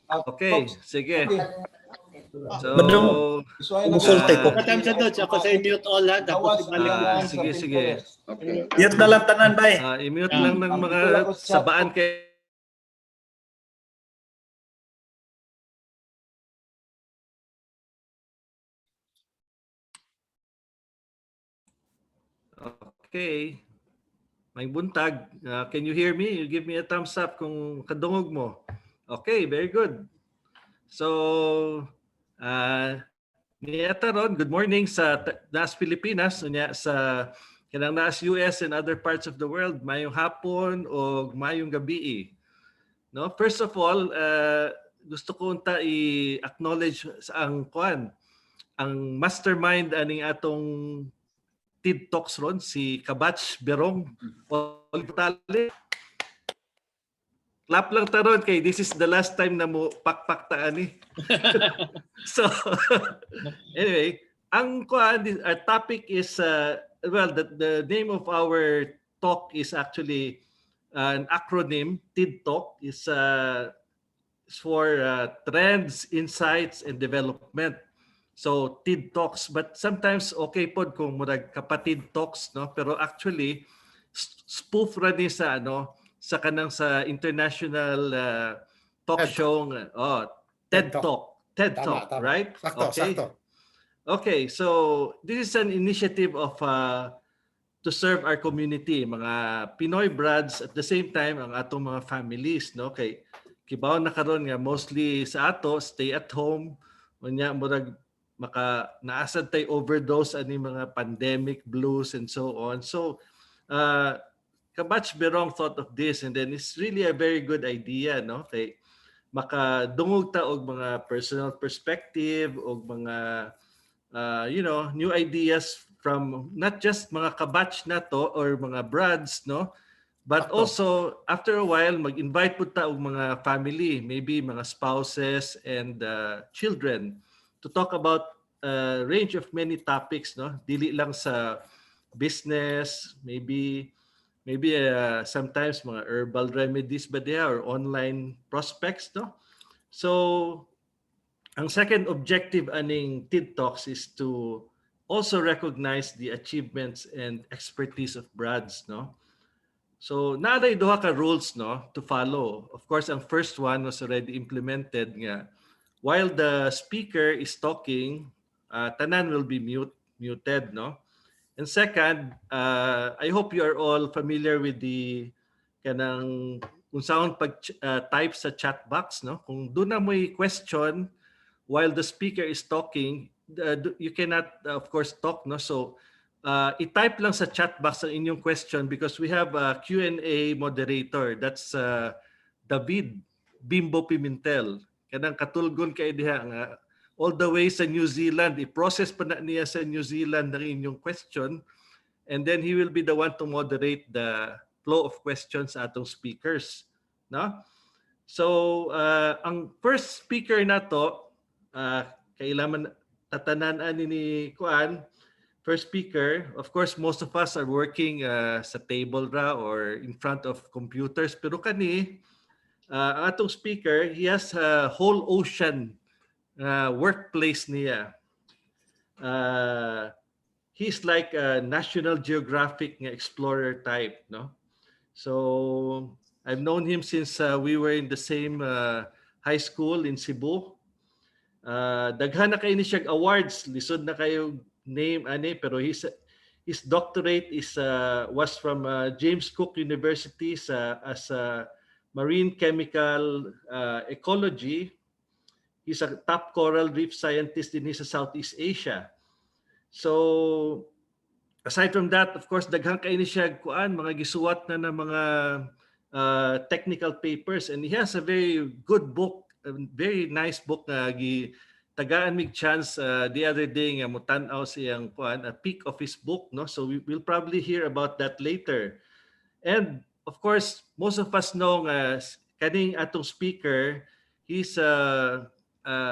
Okay, sige. So, Umusulti ko. Katam sa doon, ako sa mute all ha, tapos ibalik ko. sige, sige. Mute na lang tanan, bay. I-mute lang ng mga sabaan kay Okay. May buntag. Can you hear me? You give me a thumbs up kung kadungog mo. Okay, very good. So, niyata ron, good morning sa Nas Pilipinas, sa kanang Nas US and other parts of the world, mayong hapon o mayong gabi. No? First of all, gusto ko unta i-acknowledge sa ang mastermind aning atong TID Talks ron, si Kabach Berong Oltale. Clap lang taron kay this is the last time na mo pakpaktaan ni. So anyway, our topic is well, the name of our talk is actually an acronym. TID Talk is for Trends, Insights, and Development. So TID Talks, but sometimes okay pod kung murag kapatid talks, no? Pero actually spoof ra ni sa sa kanang sa international talk show TED Talk. Tama. Right? Sakto. Okay, so this is an initiative of to serve our community, mga Pinoy brads, at the same time ang atong mga families, no? Kay kibaw na karon nga mostly sa ato stay at home, unya murag naasad tay overdose ani mga pandemic blues and so on. So Kabach Berong thought of this, and then it's really a very good idea, no? Kay makadungog ta og mga personal perspective og mga new ideas from not just mga kabatch na to or mga brads, no? But also, after a while, mag-invite po ta og mga family, maybe mga spouses and children, to talk about a range of many topics, no? Dili lang sa business, maybe sometimes mga herbal remedies ba diya or online prospects, no? So, ang second objective aning TID Talks is to also recognize the achievements and expertise of brads, no? So, naaday duha ka rules, no, to follow. Of course, ang first one was already implemented nga. While the speaker is talking, tanan will be muted, no? And second, I hope you are all familiar with the kanang kung saan pag-type sa chat box, no? Kung doon na mo'y question while the speaker is talking, you cannot, of course, talk, no? So, i-type lang sa chat box ang inyong question because we have a Q&A moderator. That's David Bimbo Pimentel. Kanang katulgon kay diha nga all the way sa New Zealand. I-process pa na niya sa New Zealand ang inyong question, and then he will be the one to moderate the flow of questions sa atong speakers, no? So, ang first speaker na to, kailangan tatanan ni Kuan. First speaker, of course, most of us are working sa table ra or in front of computers. Pero kani, ang atong speaker, he has a whole ocean workplace niya. He's like a National Geographic explorer type, no? So I've known him since we were in the same high school in Cebu. Daghan na kayo ni siya awards, lisod na kayo name pero his doctorate was from James Cook University as a marine chemical ecology. He's a top coral reef scientist din sa Southeast Asia. So aside from that, of course, daghan kayo ni siya mga gisuwat na mga technical papers, and he has a very good book, a very nice book na tagaan mig chance the other day nga mo tan-aw siyang a peek of his book, no? So we'll probably hear about that later. And of course, most of us know kaning atong speaker, he's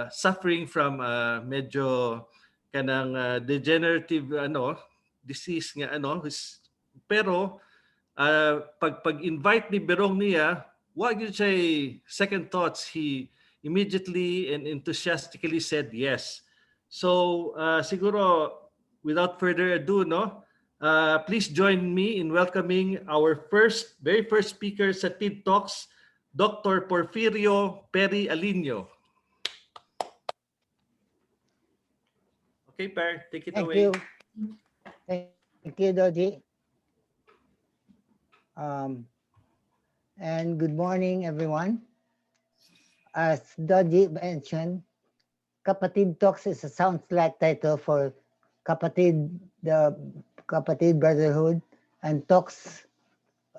suffering from medyo kanang degenerative disease nga pero pag-invite ni Berong niya, wag yun siya second thoughts. He immediately and enthusiastically said yes. So siguro without further ado, no, please join me in welcoming our very first speaker sa TID Talks, Dr. Porfirio Perry Aliño. Okay, Per, take it Thank away. you. Thank you, Doji. And good morning, everyone. As Doji mentioned, Kapatid Talks is a sounds like title for the Kapatid Brotherhood, and talks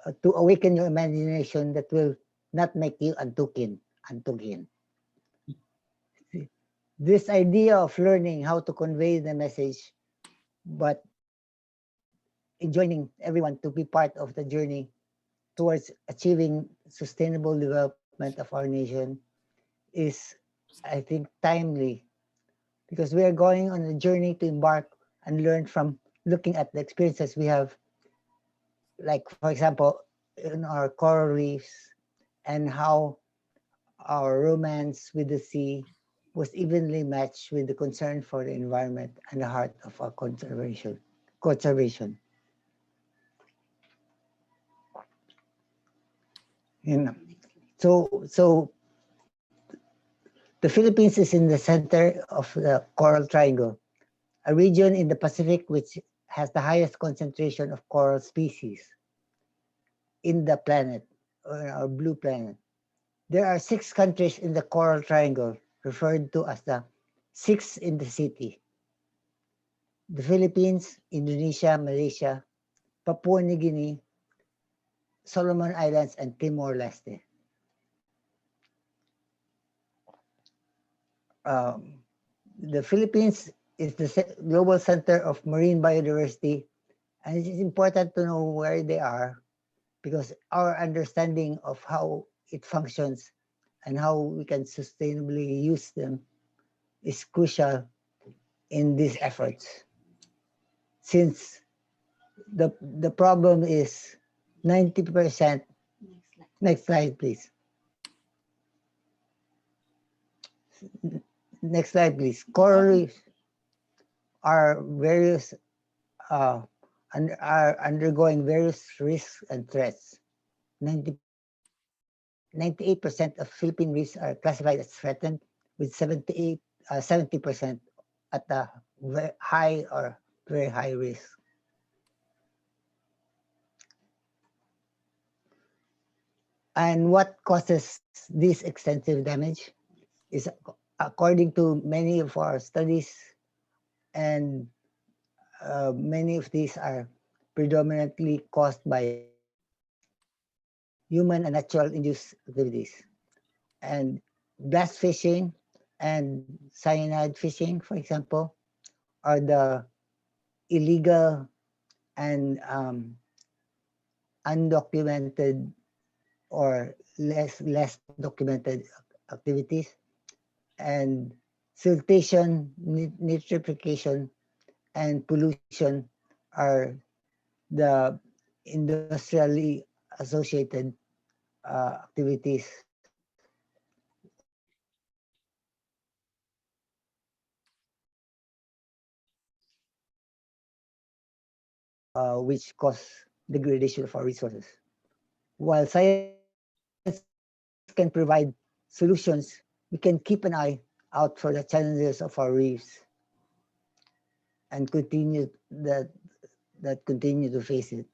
to awaken your imagination that will not make you antugin. This idea of learning how to convey the message, but joining everyone to be part of the journey towards achieving sustainable development of our nation is, I think, timely, because we are going on a journey to embark and learn from looking at the experiences we have, like, for example, in our coral reefs, and how our romance with the sea was evenly matched with the concern for the environment and the heart of our conservation. And so the Philippines is in the center of the Coral Triangle, a region in the Pacific which has the highest concentration of coral species in the planet, or our blue planet. There are 6 countries in the Coral Triangle, referred to as the 6 in the city: the Philippines, Indonesia, Malaysia, Papua New Guinea, Solomon Islands, and Timor-Leste. The Philippines is the global center of marine biodiversity, and it is important to know where they are, because our understanding of how it functions and how we can sustainably use them is crucial in these efforts. Since the problem is 90%, next slide please. Next slide please. Coral reefs are undergoing various risks and threats. 98% of Philippine reefs are classified as threatened, with 70% at the high or very high risk. And what causes this extensive damage is, according to many of our studies, and many of these are predominantly caused by human and natural induced activities. And blast fishing and cyanide fishing, for example, are the illegal and undocumented or less documented activities. And siltation, nitrification, and pollution are the industrially associated activities which cause degradation of our resources. While science can provide solutions, we can keep an eye out for the challenges of our reefs and continue to face it.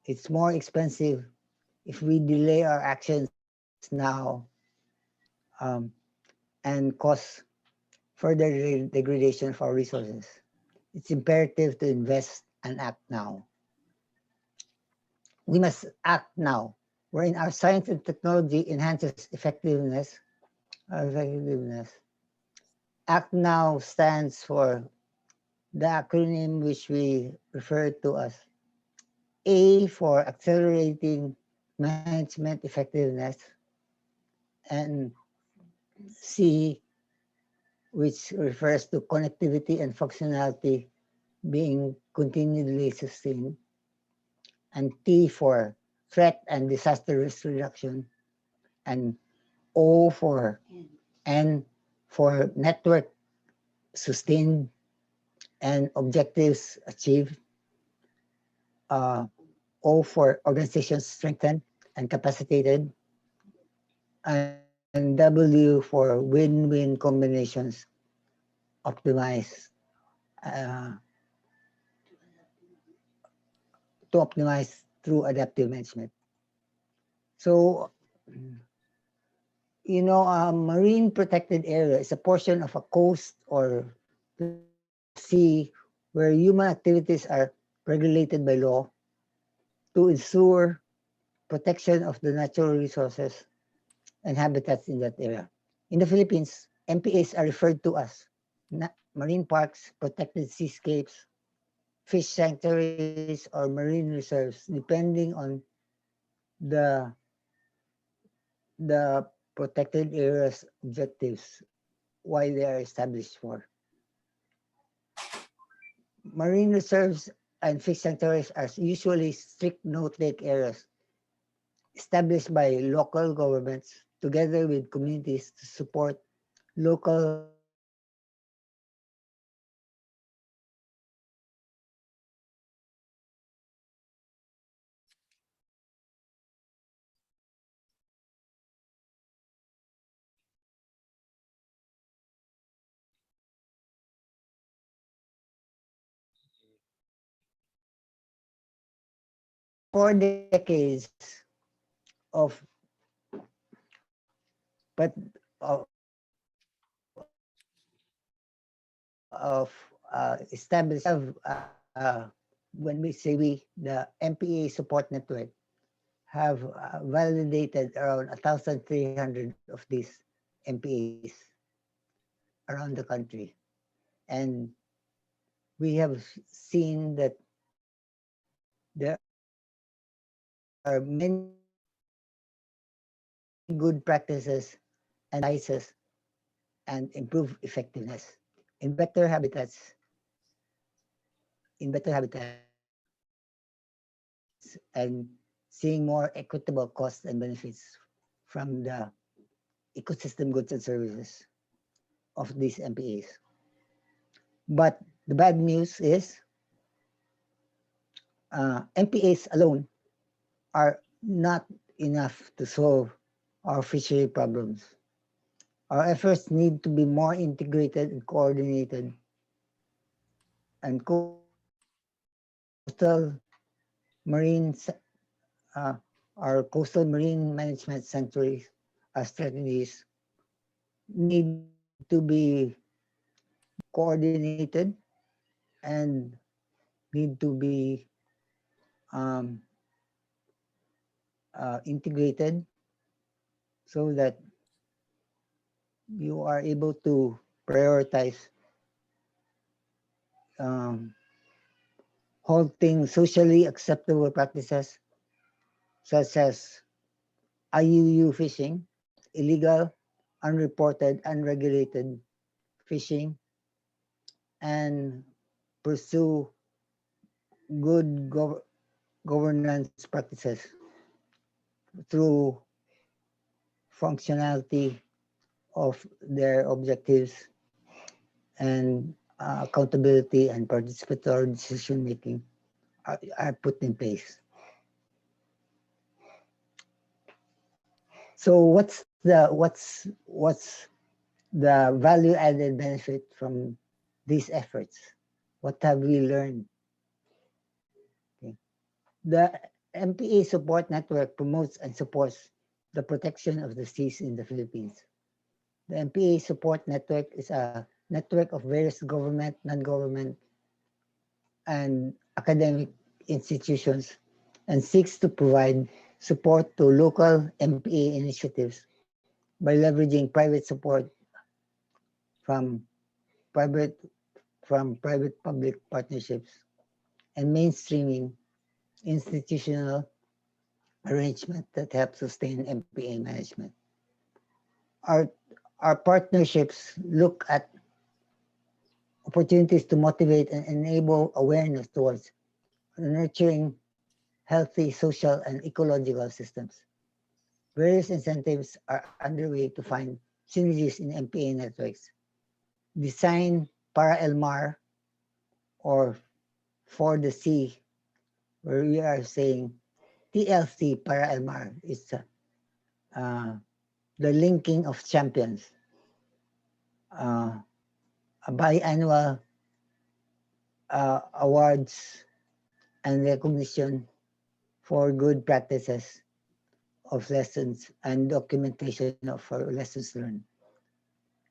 It's more expensive if we delay our actions now and cause further degradation of our resources. It's imperative to invest and act now. We must act now, wherein our science and technology enhances effectiveness. Act now stands for the acronym which we refer to as A for accelerating management effectiveness, and C, which refers to connectivity and functionality being continually sustained, and T for threat and disaster risk reduction, and O for N for network sustained and objectives achieved. O for organizations strengthened and capacitated. And W for win-win combinations optimized to optimize through adaptive management. So, marine protected area is a portion of a coast or the sea where human activities are regulated by law to ensure protection of the natural resources and habitats in that area. In the Philippines, MPAs are referred to as marine parks, protected seascapes, fish sanctuaries, or marine reserves, depending on the the protected areas objectives, why they are established for. Marine reserves and fish sanctuaries are usually strict no-take areas established by local governments together with communities to support local for decades of but of established when we say we, the MPA support network have validated around 1,300 of these MPAs around the country. And we have seen that there are many good practices and advices and improve effectiveness in better habitats, and seeing more equitable costs and benefits from the ecosystem goods and services of these MPAs. But the bad news is MPAs alone are not enough to solve our fishery problems. Our efforts need to be more integrated and coordinated, and marine, uh, our coastal marine management sanctuaries strategies need to be coordinated and need to be integrated so that you are able to prioritize halting socially acceptable practices such as IUU fishing, illegal, unreported, unregulated fishing, and pursue good governance practices through functionality of their objectives and accountability and participatory decision making are put in place. So what's the value added benefit from these efforts? What have we learned? Okay. The MPA support network promotes and supports the protection of the seas in the Philippines. The MPA support network is a network of various government, non-government, and academic institutions and seeks to provide support to local MPA initiatives by leveraging private support from private public partnerships and mainstreaming institutional arrangement that help sustain MPA management. Our partnerships look at opportunities to motivate and enable awareness towards nurturing healthy social and ecological systems. Various incentives are underway to find synergies in MPA networks. Design para El Mar, or for the sea, where we are saying TLC para El Mar is the linking of champions. A biannual awards and recognition for good practices of lessons and documentation of our lessons learned.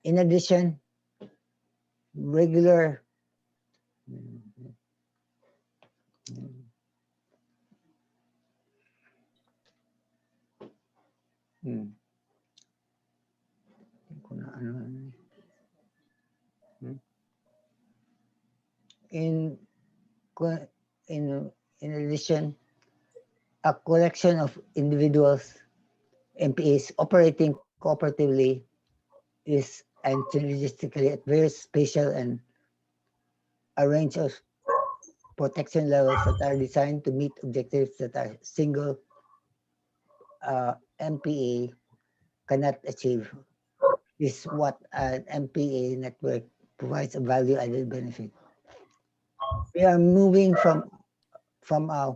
In addition, regular in in addition, a collection of individuals, MPAs operating cooperatively is and synergistically at various spatial and a range of protection levels that are designed to meet objectives that a single MPA cannot achieve is what an MPA network provides a value-added benefit. We are moving from a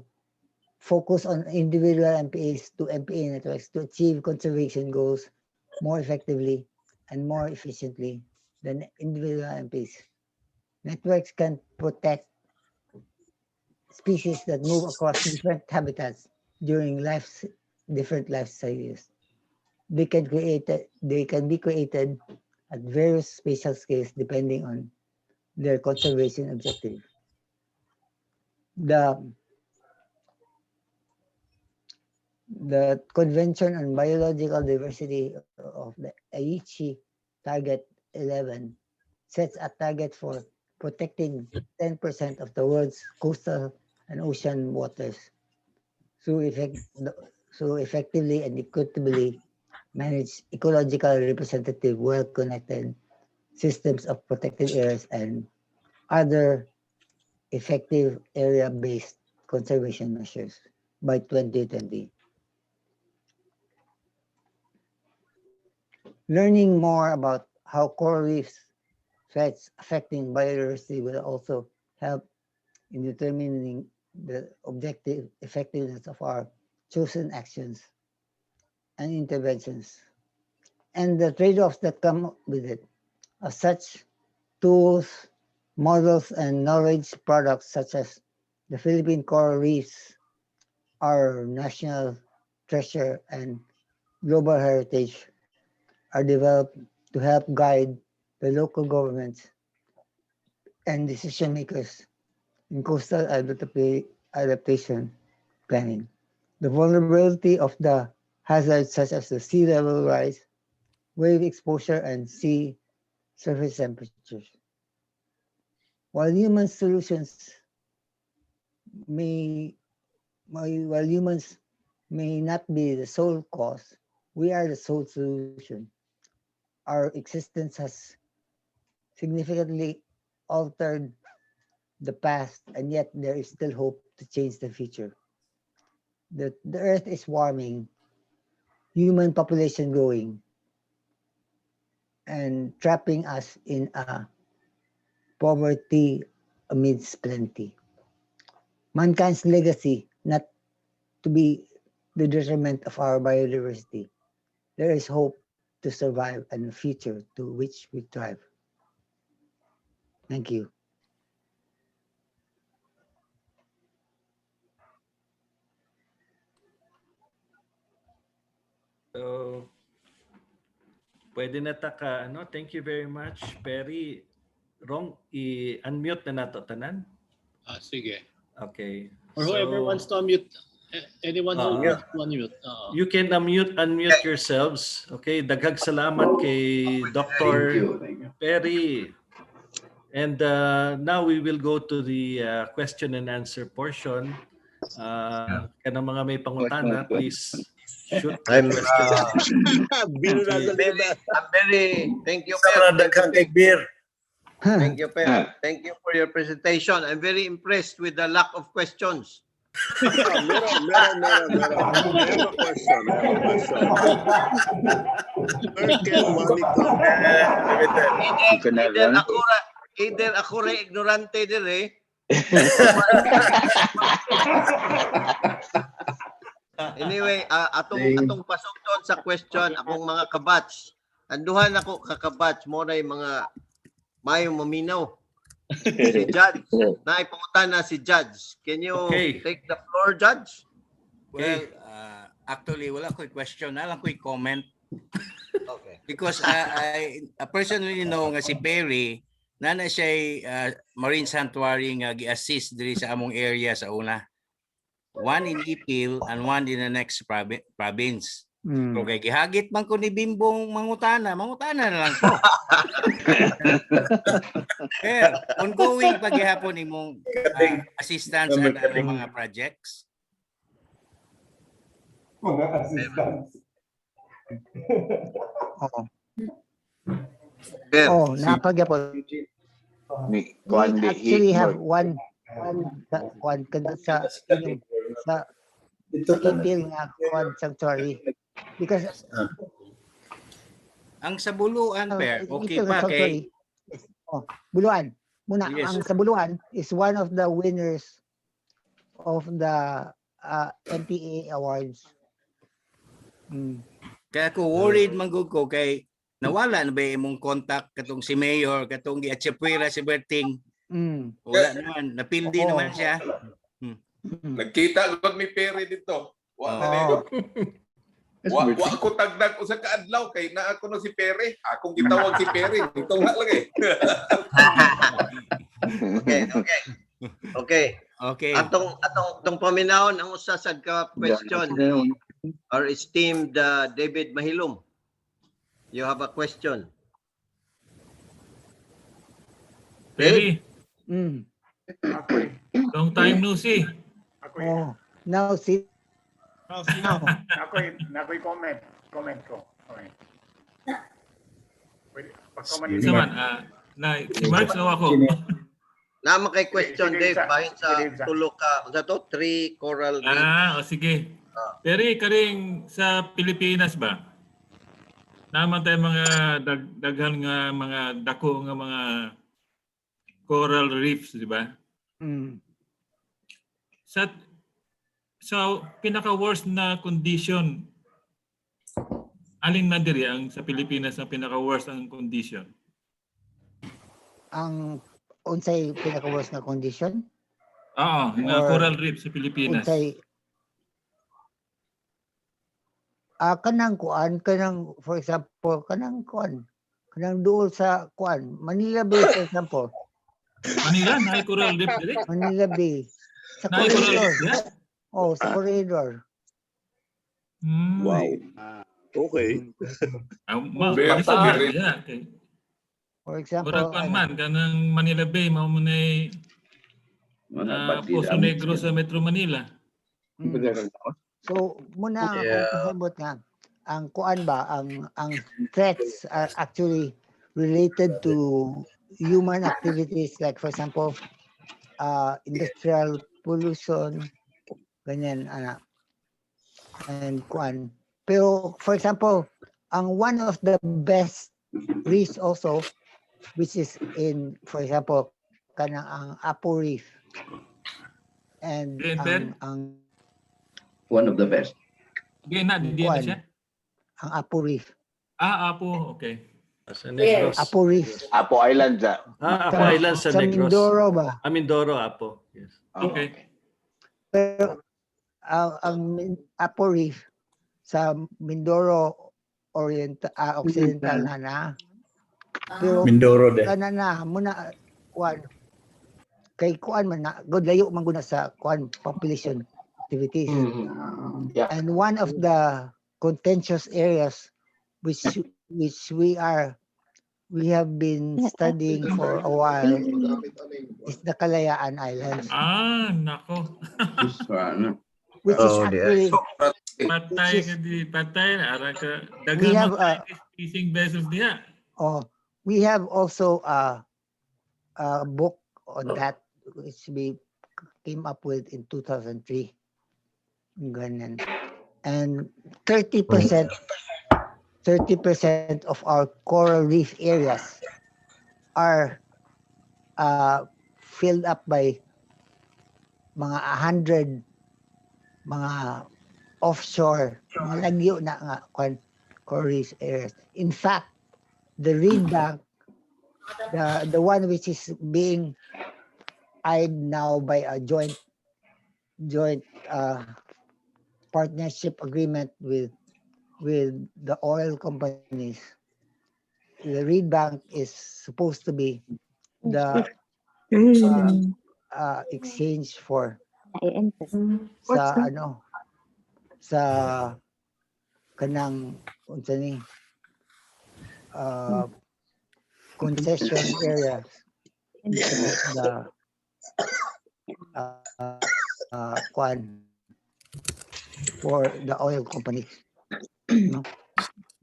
focus on individual MPAs to MPA networks to achieve conservation goals more effectively and more efficiently than individual MPAs. Networks can protect species that move across different habitats during different life stages. They can be created at various spatial scales depending on their conservation objective. The Convention on Biological Diversity of the Aichi Target 11 sets a target for protecting 10% of the world's coastal and ocean waters through effectively and equitably manage ecologically representative, well-connected systems of protected areas and other effective area-based conservation measures by 2020. Learning more about how coral reefs threats affecting biodiversity will also help in determining the objective effectiveness of our chosen actions and interventions and the trade-offs that come with it. As such, tools, models, and knowledge products such as the Philippine coral reefs, our national treasure and global heritage, are developed to help guide the local governments and decision makers in coastal adaptation planning. The vulnerability of the hazards such as the sea level rise, wave exposure, and sea surface temperatures. While human solutions while humans may not be the sole cause, we are the sole solution. Our existence has significantly altered the past, and yet there is still hope to change the future. The Earth is warming, human population growing, and trapping us in a poverty amidst plenty. Mankind's legacy not to be the detriment of our biodiversity. There is hope to survive and a future to which we thrive. Thank you. So, pwede na ta ka, ano, thank you very much, Perry. Rong, i-unmute na nato tanan. Sige. Okay. Or whoever wants to unmute. Anyone who wants to unmute. You can unmute yourselves. Okay, daghang salamat kay Dr. Perry. And now we will go to the question and answer portion. Kanang mga may pangutana, please shoot your question. I'm very thank you, Beer. Thank you, Per. Thank you for your presentation. I'm very impressed with the lack of questions. Meron. I have a question. Where can money come from? Either ako rin ignorante dire. Anyway, atong pasugton sa question akong mga kabatch. Anduhan ako kakabatch mo na mga mayong maminaw. Si Judge, naipungutan na si Judge. Can you take the floor, Judge? Well, actually, wala ko'y question. Alam ko'y comment. Okay. Because I personally know nga si Perry, nana siya Marine Sanctuary nga gi-assist diri sa among area sa una. One in Ipil and one in the next province. So kay gihagit man ko ni Bimbong mangutana na lang ko. Pero ongoing paghihapon imong assistance sa mga projects. Mga assistance. Napagyapon. We actually have one sa Ipil nga sanctuary. Because ang sa Buluan okay Ipil pa kay Buluan. Muna, Yes. ang sa Buluan is one of the winners of the MPA awards. kaya ko worried manggug ko kay nawala na ba imong contact katong si Mayor katong giatsepwera si Berting. Wala naman, napildi naman siya. Nagkita ko ni Perry dito. Wa ko tagdag usa ka adlaw kay naa ko no si Perry. Akong gitawag si Perry. Ito nga lang eh. Okay. Atong paminawon ang usa sa question ni our esteemed David Mahilom. You have a question. Perry, long time no see. Now see. Nako'y comment ko. Okay. Isa man, si Mark o ako. Nama kay question, Sige, Dave, bahin sa sige, tulo ka, sa to, 3 coral reefs. Sige. Perry, karing sa Pilipinas ba? Naman tayo mga daghan nga mga dako nga mga coral reefs, di ba? So, pinaka-worst na condition, alin na diri ang sa Pilipinas ang pinaka-worst ang condition? Ang unsay pinaka-worst na condition? Oo, nga coral reef sa Pilipinas. Unsay kanang for example, kanang duol sa Manila Bay, for example. Manila, na coral reef diri? Manila Bay. Sa Na coral corridor. reef diya? Sa corridor. Wow. Okay. For example, Murag man, kanang Manila Bay, mao mo na Poso Negro sa Metro Manila. So, muna akong pasabot nga, ang ang threats are actually related to human activities, like for example, industrial pollution, ganyan, and Pero, for example, ang one of the best reefs also, which is in, for example, kanang ang Apo Reef. And ang One of the best. Again, di na siya? ang Apo Reef. Apo, okay. Sa Negros. Apo Reef. Apo Island sa. Apo Island sa Negros. Mindoro ba? Mindoro, Apo. Yes. Okay. Pero ang Apo Reef sa Mindoro Occidental na. Pero Mindoro de. na muna kay man na god layo man guna sa population activities. Yeah. And one of the contentious areas which we have been studying for a while is the Kalayaan Islands. Nako. Which is actually patay na ara ka we have fishing vessels niya. we have also a book on that which we came up with in 2003. Ganyan. And 30% of our coral reef areas are filled up by mga 100 mga offshore, mga lagyo na nga coral reef areas. In fact, the reed bank, the one which is being eyed now by a joint partnership agreement with the oil companies. The reed bank is supposed to be the exchange for sa sa kanang unsa ni concession areas of the kwan for the oil companies. No?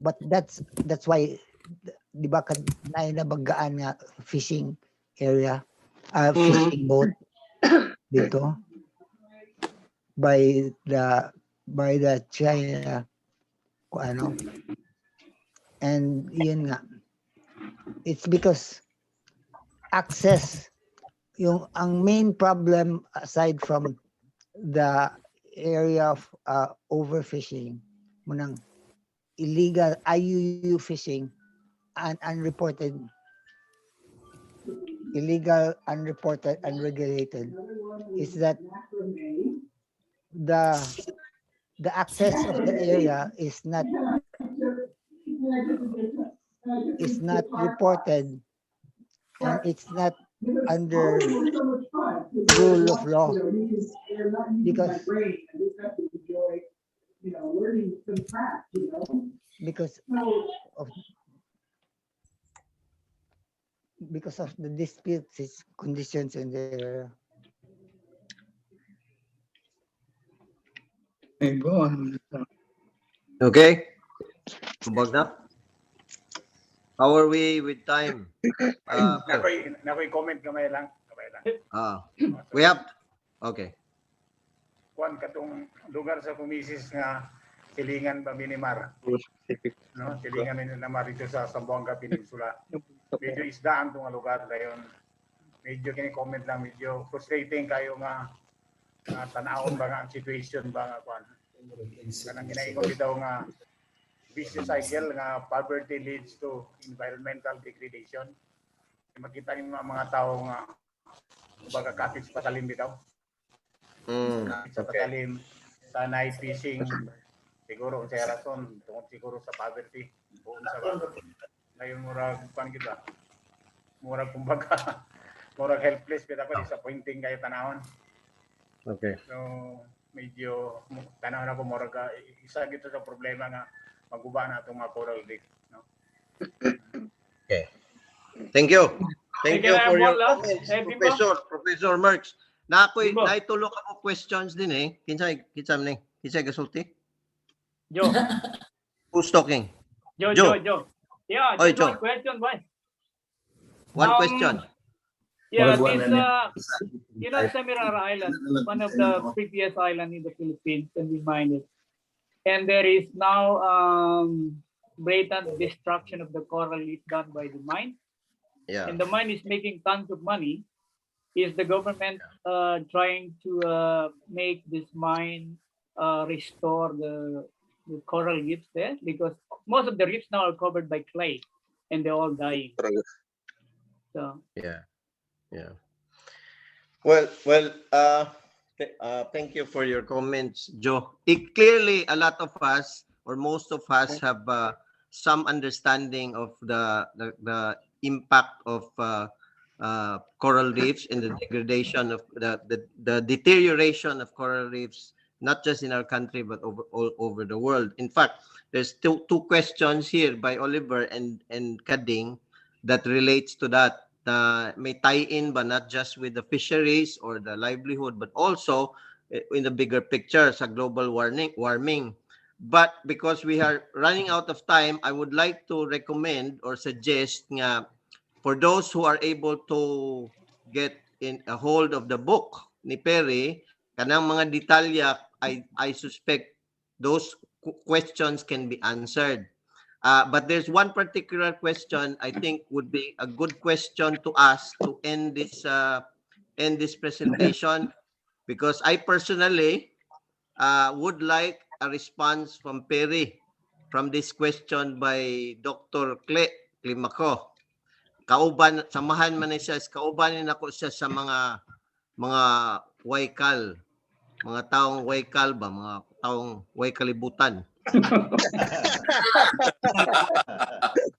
But that's why di ba nabagaan nga fishing area, fishing boat dito by the China and yun nga, it's because access ang main problem aside from the area of overfishing munang illegal IUU fishing and unreported, unregulated, is that the access of the area is not reported, and it's not under rule of law because of the disputes conditions in the area. Okay. Kumbaga. How are we with time? Nakoy comment kamay lang. We have. Okay. Kuan katong lugar sa kumisis nga silingan ba Minimar. No, silingan Minimar dito sa Zamboanga Peninsula. Medyo isdaan tong lugar dayon. Medyo kini comment lang, medyo frustrating kayo nga tanawon ba nga ang situation ba nga kuan. Kanang ginaingon bitaw nga vicious cycle nga poverty leads to environmental degradation. Makita niyo mga tao nga baga kapit sa patalim bitaw. Sa patalim, sa night fishing, siguro sa rason, tungkol siguro sa poverty. Buong sa bago. Ngayon murag pan kita. Murag kumbaga, murag helpless kita pa, disappointing kayo tanawon. Okay. So medyo tanaw na ko murag isa gito sa problema nga maguba na itong mga coral reef, no? Okay. Thank you. Thank you for your comments, Professor Marx. Na ako'y naitulog ako questions din eh. Kinsay gasulti? Joe. Who's talking? Joe. Yeah, Oy, just Joe. one question, boy. One question. Yeah, this Semirar Island, one of the prettiest island in the Philippines, can be mined. And there is now blatant destruction of the coral reef done by the mine. Yeah. And the mine is making tons of money. Is the government trying to make this mine restore the coral reefs there? Because most of the reefs now are covered by clay and they're all dying. So Yeah. Well, thank you for your comments, Joe. Clearly, a lot of us, or most of us, have some understanding of the impact of coral reefs and the degradation of the deterioration of coral reefs, not just in our country but all over the world. In fact, there's two questions here by Oliver and Kading that relates to that. May tie-in but not just with the fisheries or the livelihood, but also in the bigger picture sa global warming. But because we are running out of time, I would like to recommend or suggest nga for those who are able to get in a hold of the book ni Perry, kanang mga detalya, I suspect those questions can be answered. But there's one particular question I think would be a good question to ask to end this presentation, because I personally would like a response from Perry from this question by Dr. Climaco. Kauban, samahan man siya, kaubanin ako siya sa mga waykal, mga taong waykal ba, mga taong waykalibutan.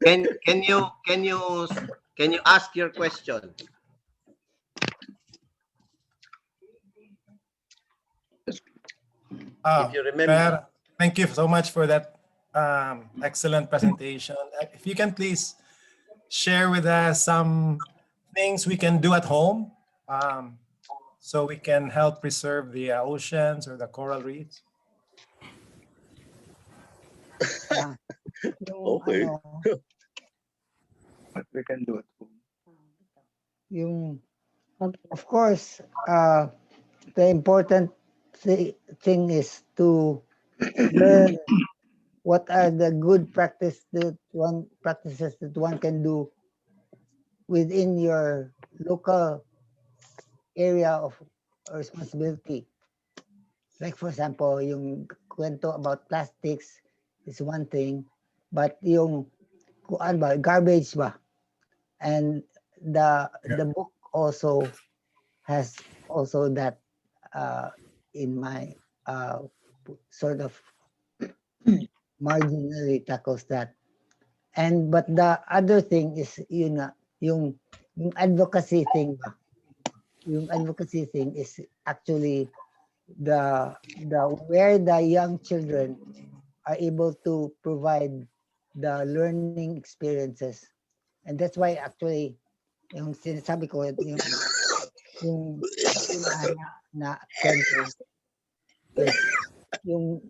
Can you ask your question? If you remember. Thank you so much for that excellent presentation. If you can please share with us some things we can do at home so we can help preserve the oceans or the coral reefs. Okay. What we can do at home. Of course, the important thing is to learn what are the good practices that one can do within your local area of responsibility. Like for example, yung kwento about plastics is one thing, but yung garbage ba, and the book also has also that in my sort of marginally tackles that. But the other thing is yung advocacy thing ba. Yung advocacy thing is actually the where the young children are able to provide the learning experiences, and that's why actually yung sinasabi ko yung na kwento is yung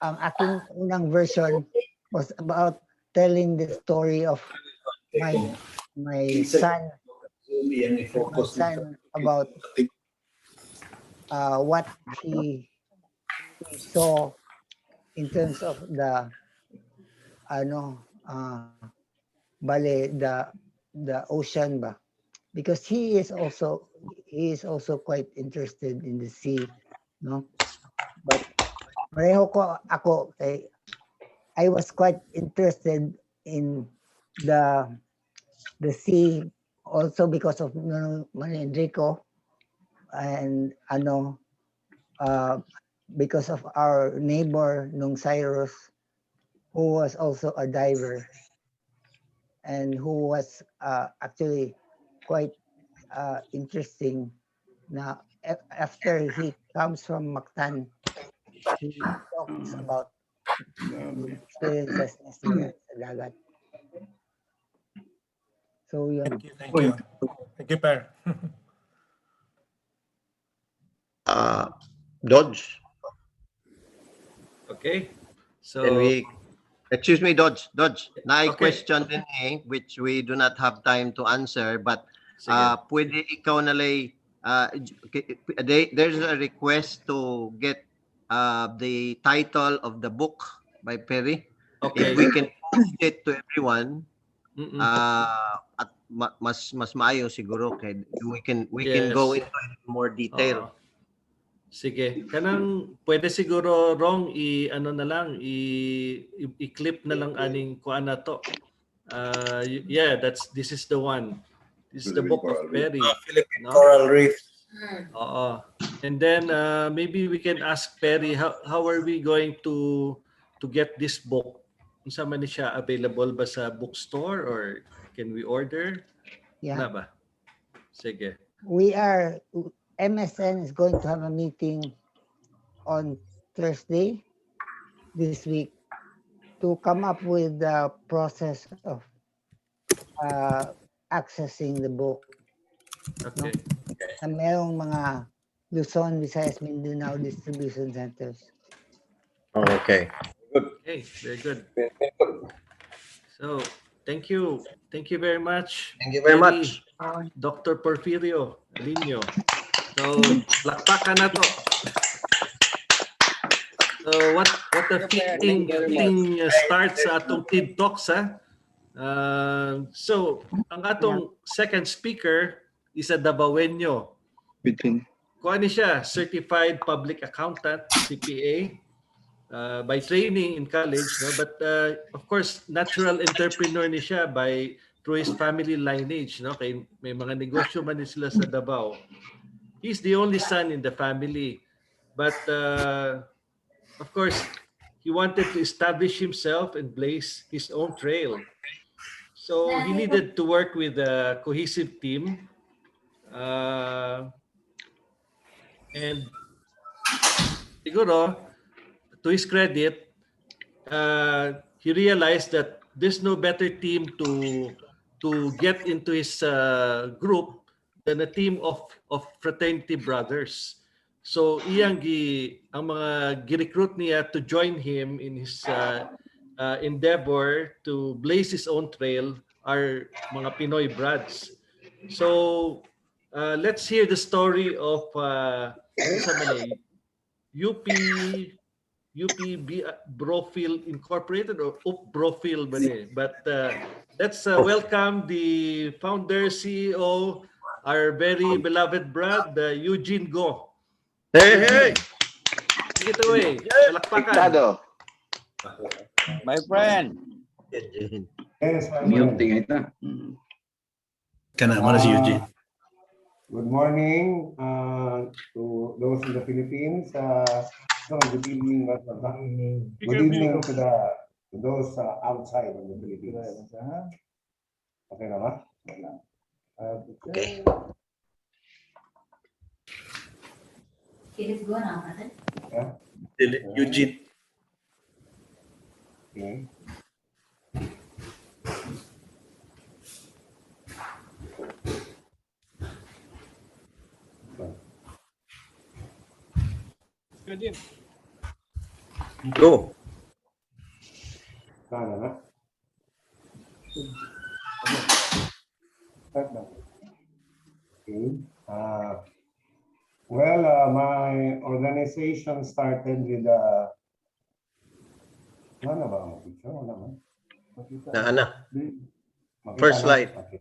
ang aking unang version was about telling the story of my son about what he saw in terms of the the ocean ba, because he is also quite interested in the sea, no? But pareho ko ako I was quite interested in the sea also because of Enrico, and because of our neighbor nung Cyrus, who was also a diver and who was actually quite interesting. Now after he comes from Mactan, he talks about experiences niya sa dagat. So yun. Thank you, Per. Dodge. Okay. So excuse me, Dodge. Na question din which we do not have time to answer, but pwede ikaw nalay there's a request to get the title of the book by Perry. Okay. If we can post it to everyone, at mas maayo siguro kay we can go into more detail. Sige, kanang pwede siguro wrong i-clip na lang aning kuan na to. Yeah, this is the one. This is the book of Perry. Philippine Coral Reef. And then maybe we can ask Perry how are we going to get this book? Unsa man ni siya, available ba sa bookstore or can we order? Yeah. Na ba? Sige. MSN is going to have a meeting on Thursday this week to come up with the process of accessing the book. Okay. No? Merong mga Luzon, Visayas, Mindanao distribution centers. Okay. Good. Okay, very good. So, thank you. Thank you very much. Thank you very much. Dr. Porfirio Aliño. So, So, lakpakan na to. So, what a fitting start sa atong TID Talks, ha? So, ang atong second speaker is a Dabawenyo. Kuha ni siya, Certified Public Accountant, CPA, by training in college, no? But of course, natural entrepreneur ni siya through his family lineage, no? Kay may mga negosyo man din sila sa Davao. He's the only son in the family, but of course, he wanted to establish himself and blaze his own trail. So he needed to work with a cohesive team, and siguro, to his credit, he realized that there's no better team to get into his group than a team of fraternity brothers. So ang mga gi-recruit niya to join him in his endeavor to blaze his own trail are mga Pinoy brads. So let's hear the story of UP Brofield Incorporated or UP Brofield ba niya? But let's welcome the founder, CEO, our very beloved Brad, Eugene Go. Hey! Take it away. Palakpakan. Tado. My friend. Yes, my Mute friend. ito. Kana si Eugene. Good morning to those in the Philippines. Good evening, good evening to those outside of the Philippines. Okay na ba? Okay. Yeah? Eugene. Okay. Go. Sana na. Start na. Okay. Well, my organization started with ano ba ang picture? Wala ba? Na. Makita First na? slide. Okay.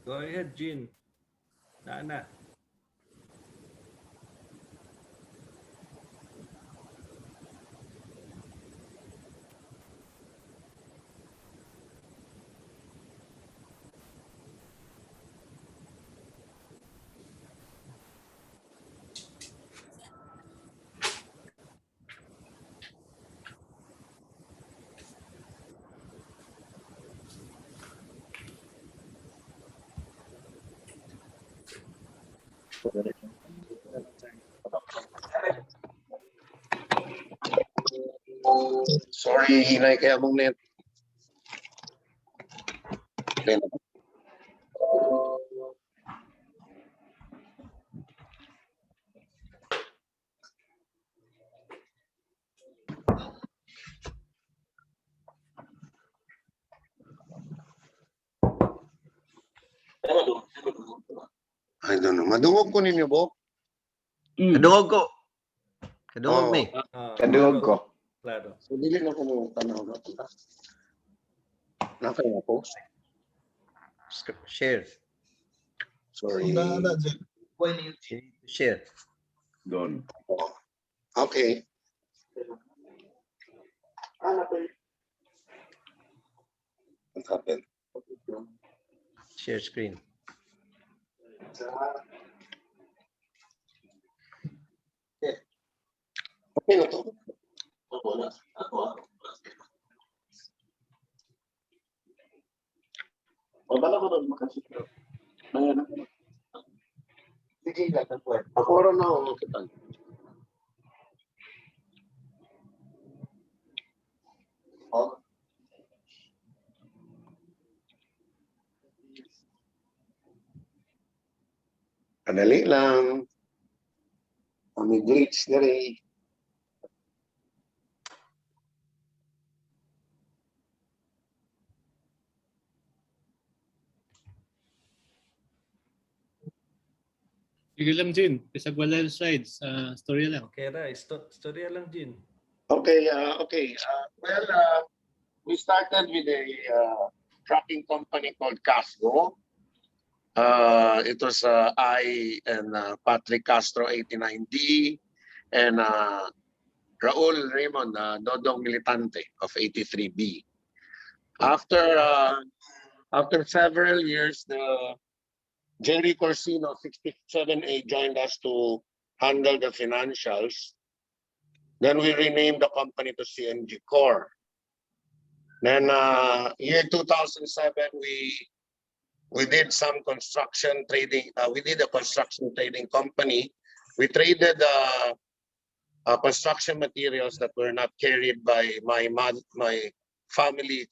Go ahead, Gene. Na. Sorry, hinay kaya mong net. I don't know. Madungog ko ninyo, Bo? Kadungog ko. Kadungog ni. Kadungog ko. Claro. So, dili na ko mo tanaw na. Nakaya na po. Share. Sorry. Share. Doon. Okay. What happened? Share screen. Okay na to. Sige, ako rin na kita. Oh. Kadali lang. May glitch na rin. Sige lang, Jin. Isag wala yung slides. Story lang. Okay, right. Storya lang, Jin. Okay, we started with a trucking company called Casgo. It was I and Patrick Castro, 89D, and Raul Raymond, Dodong Militante of 83B. After several years, the Jerry Corsino, 67A, joined us to handle the financials. Then we renamed the company to CMG Core. Then year 2007, we did some construction trading. We did a construction trading company. We traded construction materials that were not carried by my family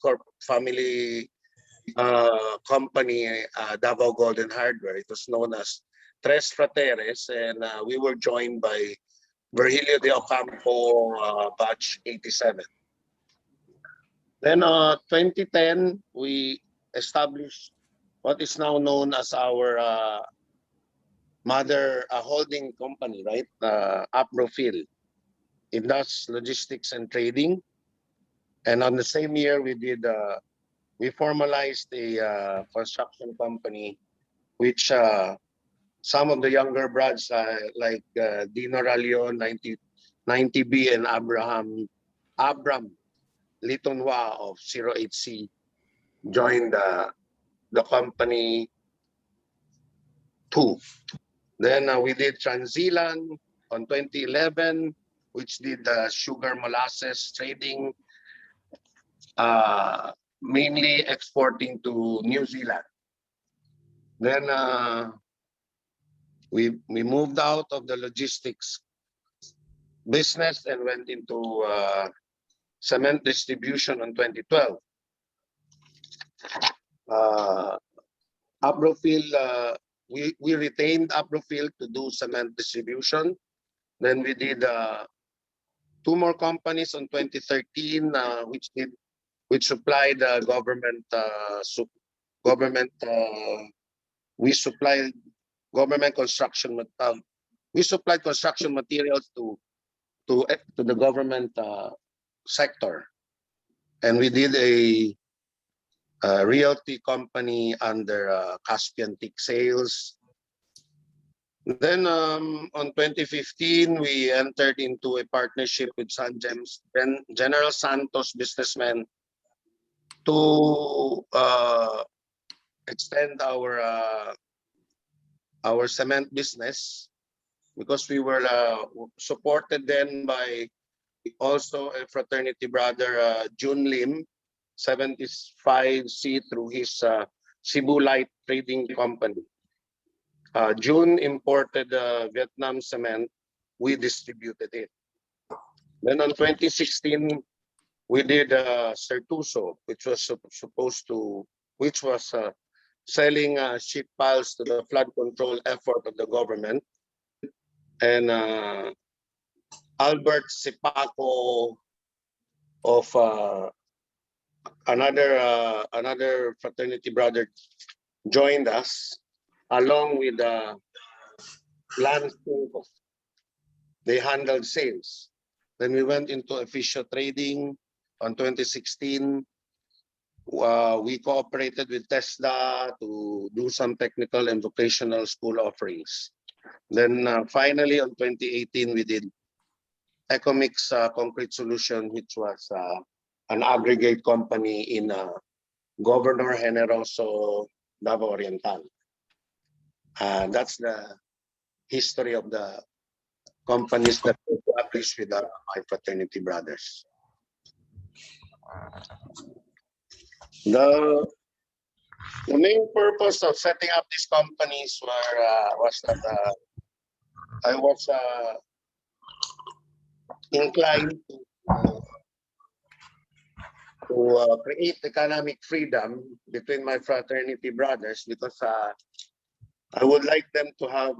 company, Davao Golden Hardware. It was known as Tres Frateres, and we were joined by Virgilio de Ocampo, batch 87. Then 2010, we established what is now known as our mother holding company, right? Aprofil. It does logistics and trading. And on the same year, we formalized a construction company, which some of the younger brads like Dino Ralio, 90B, and Abram Litonwa of 08C joined the company too. Then we did Transilan on 2011, which did sugar molasses trading, mainly exporting to New Zealand. Then we moved out of the logistics business and went into cement distribution in 2012. Aprofil, we retained Aprofil to do cement distribution. Then we did two more companies in 2013, which supplied we supplied government construction. We supplied construction materials to the government sector, and we did a realty company under Caspian Tick Sales. Then on 2015, we entered into a partnership with General Santos businessmen to extend our cement business, because we were supported then by also a fraternity brother, June Lim, 75C, through his Cebu Light Trading Company. June imported Vietnam cement. We distributed it. Then on 2016, we did Certuso, which was selling ship piles to the flood control effort of the government. And Albert Sipaco of another fraternity brother joined us, along with Lance. They handled sales. Then we went into official trading on 2016. We cooperated with Tesla to do some technical and vocational school offerings. Then finally on 2018, we did Ecomix Concrete Solution, which was an aggregate company in Governor Generoso, Davao Oriental. That's the history of the companies that we established with my fraternity brothers. The main purpose of setting up these companies was that I was inclined to create economic freedom between my fraternity brothers, because I would like them to have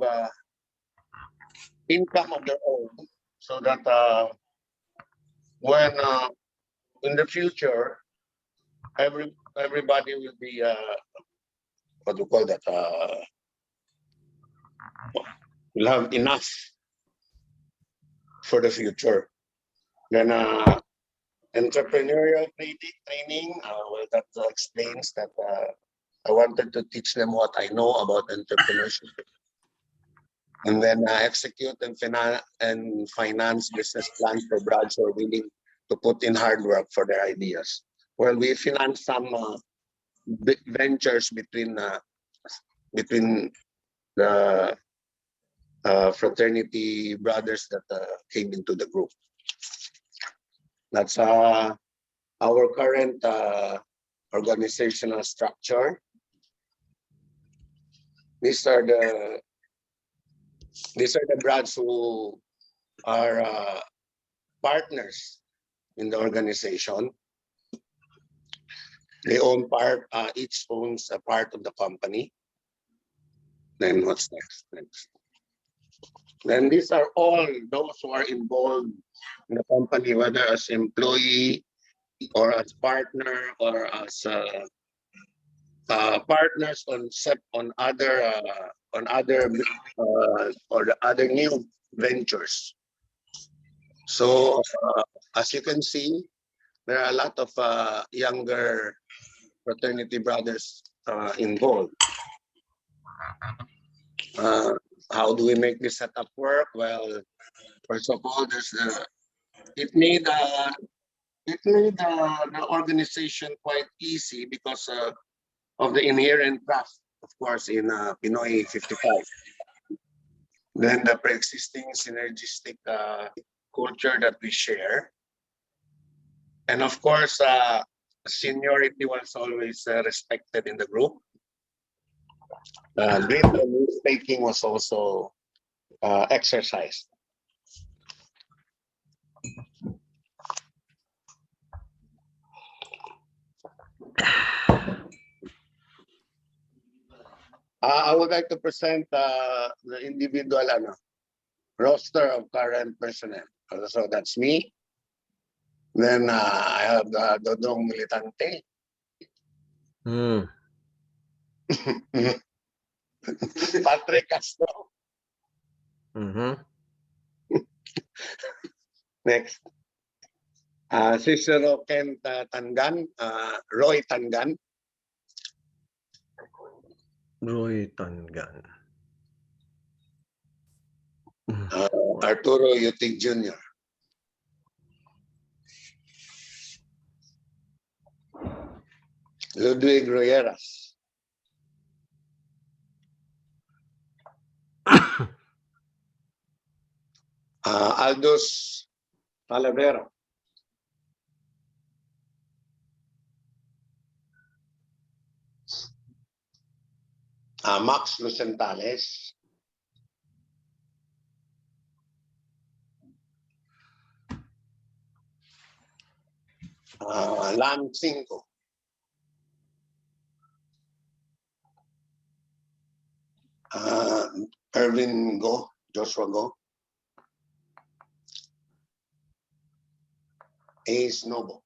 income of their own, so that when in the future everybody will be what do you call that? Will have enough for the future. Then entrepreneurial training, well, that explains that I wanted to teach them what I know about entrepreneurship, and then execute and finance business plans for brothers who are willing to put in hard work for their ideas. Well, we finance some big ventures between the fraternity brothers that came into the group. That's our current organizational structure. These are the brothers who are partners in the organization. They own each owns a part of the company. Then what's next? Then these are all those who are involved in the company, whether as employee or as partner or as partners on other or the other new ventures. So as you can see, there are a lot of younger fraternity brothers involved. How do we make this setup work? Well, first of all, it made the organization quite easy because of the inherent trust, of course, in Pinoy 55. Then the pre-existing synergistic culture that we share. And of course, seniority was always respected in the group. Great risk-taking was also exercised. I would like to present the individual roster of current personnel. So that's me. Then I have the Dodong Militante. Patrick Castro. Next. Cicero Kent Tangan, Roy Tangan. Roy Tangan. Arturo Yutig Jr. Ludwig Royeras. Aldous Talavera. Max Lucentales. Lam Cinco. Erwin Go, Joshua Go. Ace Noble.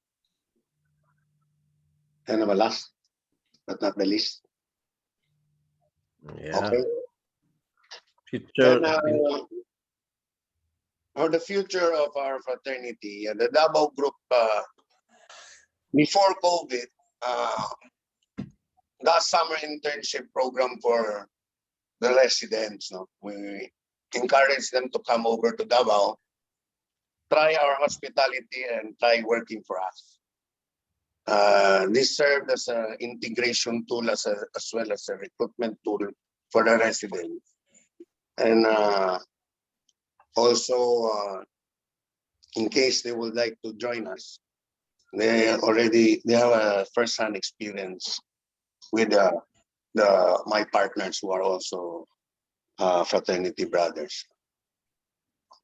And the last, but not the least. Yeah. Okay. Then, for the future of our fraternity, the Davao group, before COVID, the summer internship program for the residents. No? We encourage them to come over to Davao, try our hospitality, and try working for us. This served as an integration tool as well as a recruitment tool for the residents. And also, in case they would like to join us, they have a first-hand experience with my partners who are also fraternity brothers.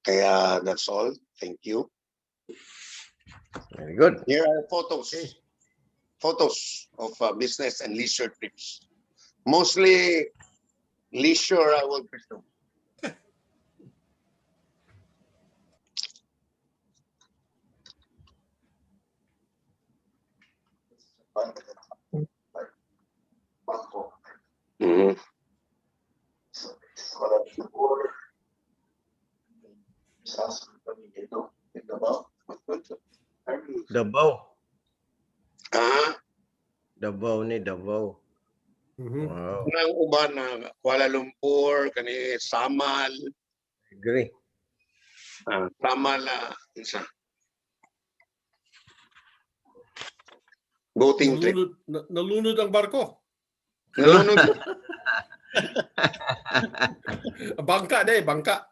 Kaya that's all. Thank you. Very good. Here are photos. Photos of business and leisure trips. Mostly leisure, I will presume. Mhm. Davao. Ah, Davao ni Davao. Wow. ang uban na Kuala Lumpur, kani Samal, Agree. Samal isa. Boating trip. Nalunod ang barko. Nalunod. Bangka na bangka.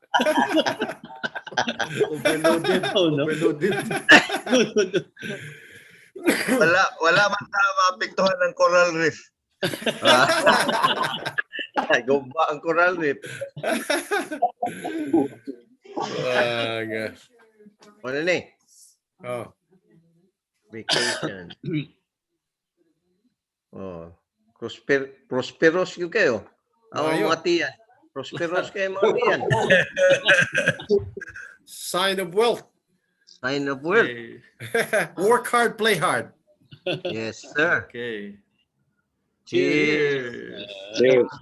Overloaded. Overloaded. Wala man ta maapektuhan ng coral reef. Gumba ang coral reef. Ano ni? Oh. Vacation. Oh. Prosperous yung kayo. Ang mga tiyan. Prosperous kayo mga tiyan. Sign of wealth. Sign of wealth. Work hard, play hard. Yes, sir. Okay. Cheers.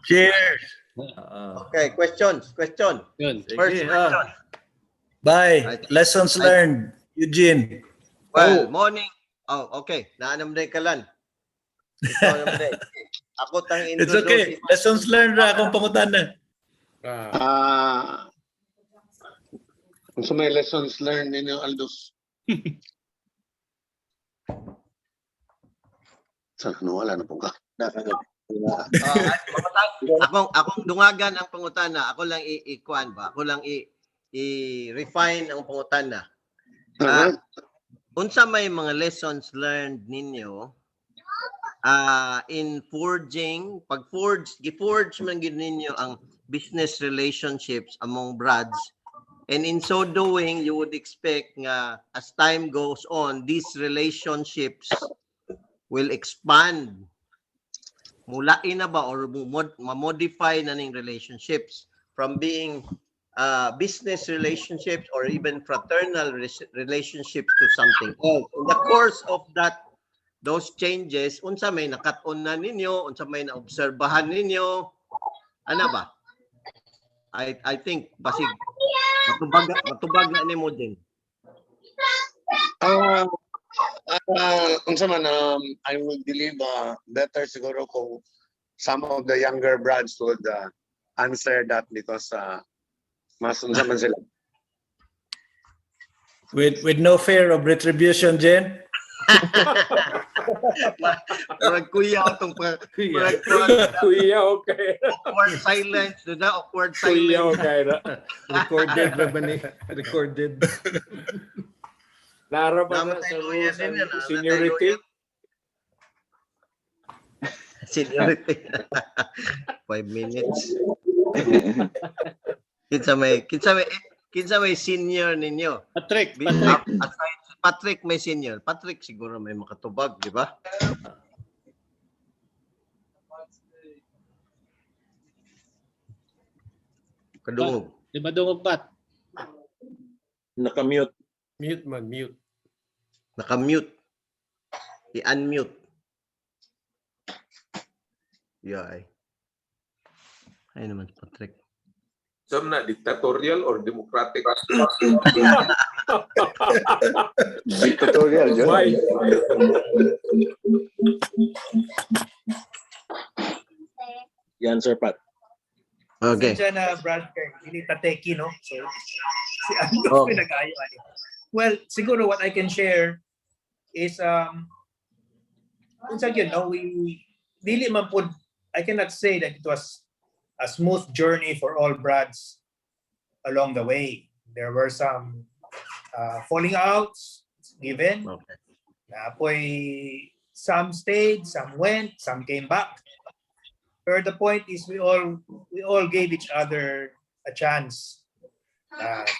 Cheers. Okay, questions. Question. Yun. First question. Bye. Lessons learned, Eugene. Well, morning. Oh, okay. Naanam na kalan. Ikaw naman na. Ako tang It's introduce. okay. Lessons learned ra akong pangutan na. Kung sa may lessons learned ninyo, Aldous. Saan wala na po ka? Akong dungagan ang pangutana. Ako lang i-kuan ba? Ako lang i-refine ang pangutana. Unsa may mga lessons learned ninyo in forging, gi-forge man gid ninyo ang business relationships among brads, and in so doing you would expect nga as time goes on these relationships will expand, mulain na ba or ma-modify na ning relationships from being business relationships or even fraternal relationships to something else. In the course of those changes, unsa may nakat-on na ninyo, unsa may naobserbahan ninyo, ano ba? I think basig matubag na nimo din. Unsa man, I will believe better siguro kung some of the younger brads would answer that because mas unsa man sila. With no fear of retribution, Jen. Parang kuya itong Kuya, okay. awkward silence. Doon na, awkward Kuya, silence. okay. Recorded na ba ni? Recorded. Naraman na sa rules and seniority. Seniority. 5 minutes. Kinsa may senior ninyo? Patrick. Aside si Patrick may senior. Patrick siguro may makatubag, di ba? Kadungog. Di ba dungog bat? Nakamute. Mute man, mute. Naka-mute. I-unmute. Yay. Ay naman si Patrick. Some na dictatorial or democratic? Dictatorial, Why? Yan, Sir Pat. Okay. Diyan na Brad hindi pateki, no? So, si ano pinag-ayo. Well, siguro what I can share is unsa yun, no? We dili man pud, I cannot say that it was a smooth journey for all brads along the way. There were some falling outs given. Okay. Na apoy some stayed, some went, some came back. But the point is we all gave each other a chance.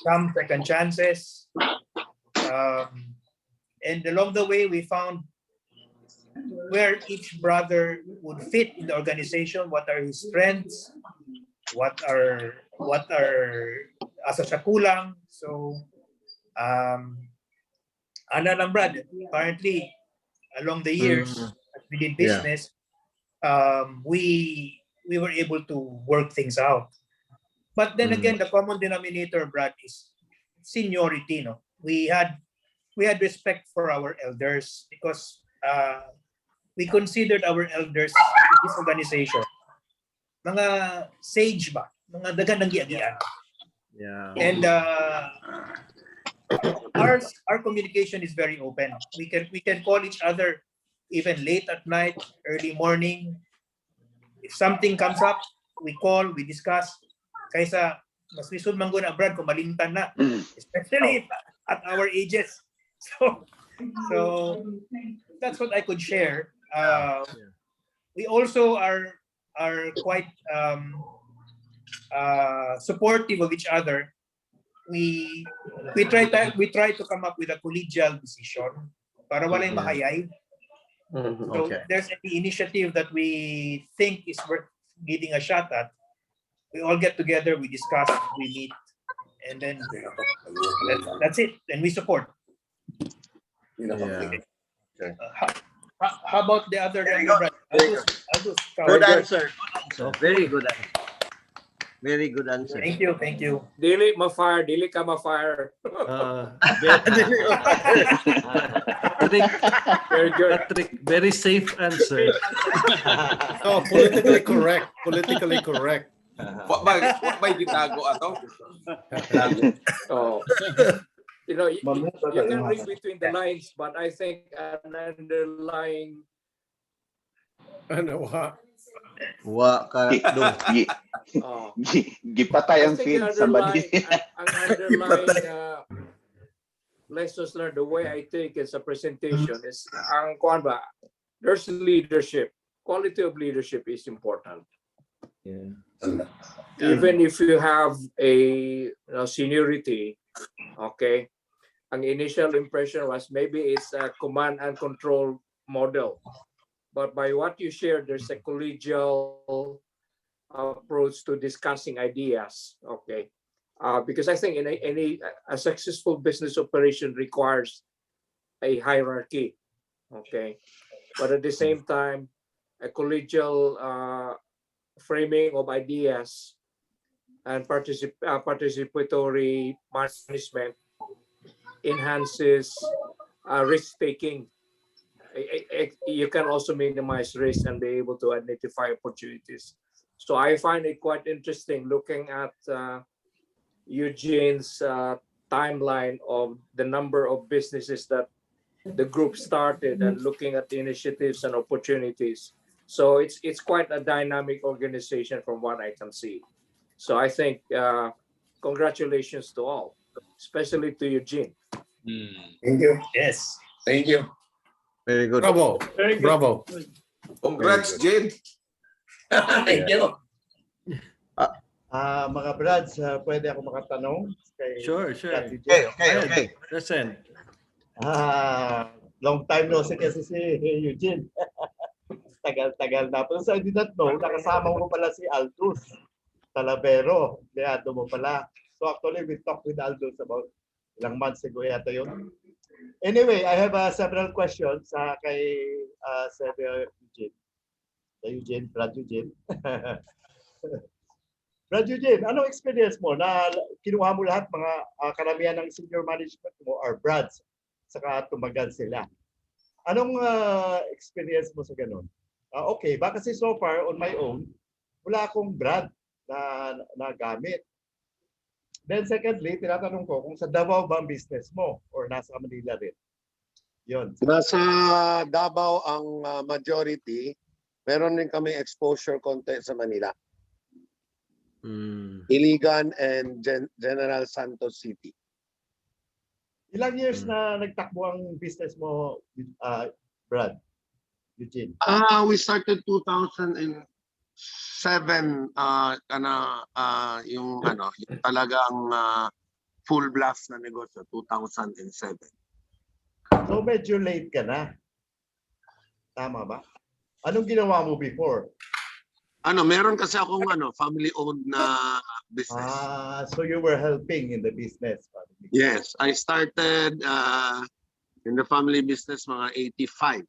Some second chances. And along the way, we found where each brother would fit in the organization, what are his strengths, what are asa siya kulang. So, ano lang Brad, apparently, along the years, as we did business, we were able to work things out. But then again, the common denominator, Brad, is seniority. No, we had respect for our elders because we considered our elders in this organization mga sage ba, mga dagan ng giagian. Yeah. And our communication is very open. We can call each other even late at night, early morning. If something comes up, we call, we discuss. Kaysa mas lisod man guna Brad kung malimtan na, especially at our ages. So that's what I could share. We also are quite supportive of each other. We try to come up with a collegial decision para wala yung mahayay. So there's any initiative that we think is worth giving a shot at, we all get together, we discuss, we meet, and then that's it. And we support. Yeah. How about the other younger brother? Good answer. Very good answer. Very good answer. Thank you. Dili ma-fire, dili ka ma-fire. Very good. Patrick, very safe answer. No, politically correct. Politically correct. What may gitago ato? Oh. You know, you can read between the lines, but I think an underlying ano ha? Wa ka do. Gipatay ang feed somebody. Ang underlying lessons learned, the way I take as a presentation is ang kuan ba, there's leadership. Quality of leadership is important. Yeah. Even if you have a seniority, okay, ang initial impression was maybe it's a command and control model. But by what you share, there's a collegial approach to discussing ideas, okay? Because I think a successful business operation requires a hierarchy, okay? But at the same time, a collegial framing of ideas and participatory management enhances risk-taking. You can also minimize risk and be able to identify opportunities. So I find it quite interesting looking at Eugene's timeline of the number of businesses that the group started and looking at the initiatives and opportunities. So it's quite a dynamic organization from what I can see. So I think congratulations to all, especially to Eugene. Thank you. Yes. Thank you. Very good. Bravo. Very good. Bravo. Congrats, Jane. Thank you. Mga brads, pwede ako makatanong kay Sure. Ate Okay. Jane? Present. Long time no see kasi si Eugene. Tagal na. Pero sa I did not know, nakasama mo pala si Aldous Talavero. Liado mo pala. So actually, we talked with Aldous about ilang months ago yata yun. Anyway, I have several questions kay Eugene. Brad Eugene. Brad Eugene, anong experience mo na kinuha mo lahat mga karamihan ng senior management mo are Brads, saka tumagal sila? Anong experience mo sa ganun? Okay, ba kasi so far on my own, wala akong Brad na gamit. Then secondly, tinatanong ko kung sa Davao ba ang business mo or nasa Manila rin? Yun. Nasa Davao ang majority. Meron din kami exposure konti sa Manila. Iligan and General Santos City. Ilang years na nagtakbo ang business mo, Brad? Eugene? We started 2007 yung talagang full blast na negosyo 2007. So medyo late ka na. Tama ba? Anong ginawa mo before? Meron kasi akong family-owned na business. So you were helping in the business. Yes, I started in the family business mga 85.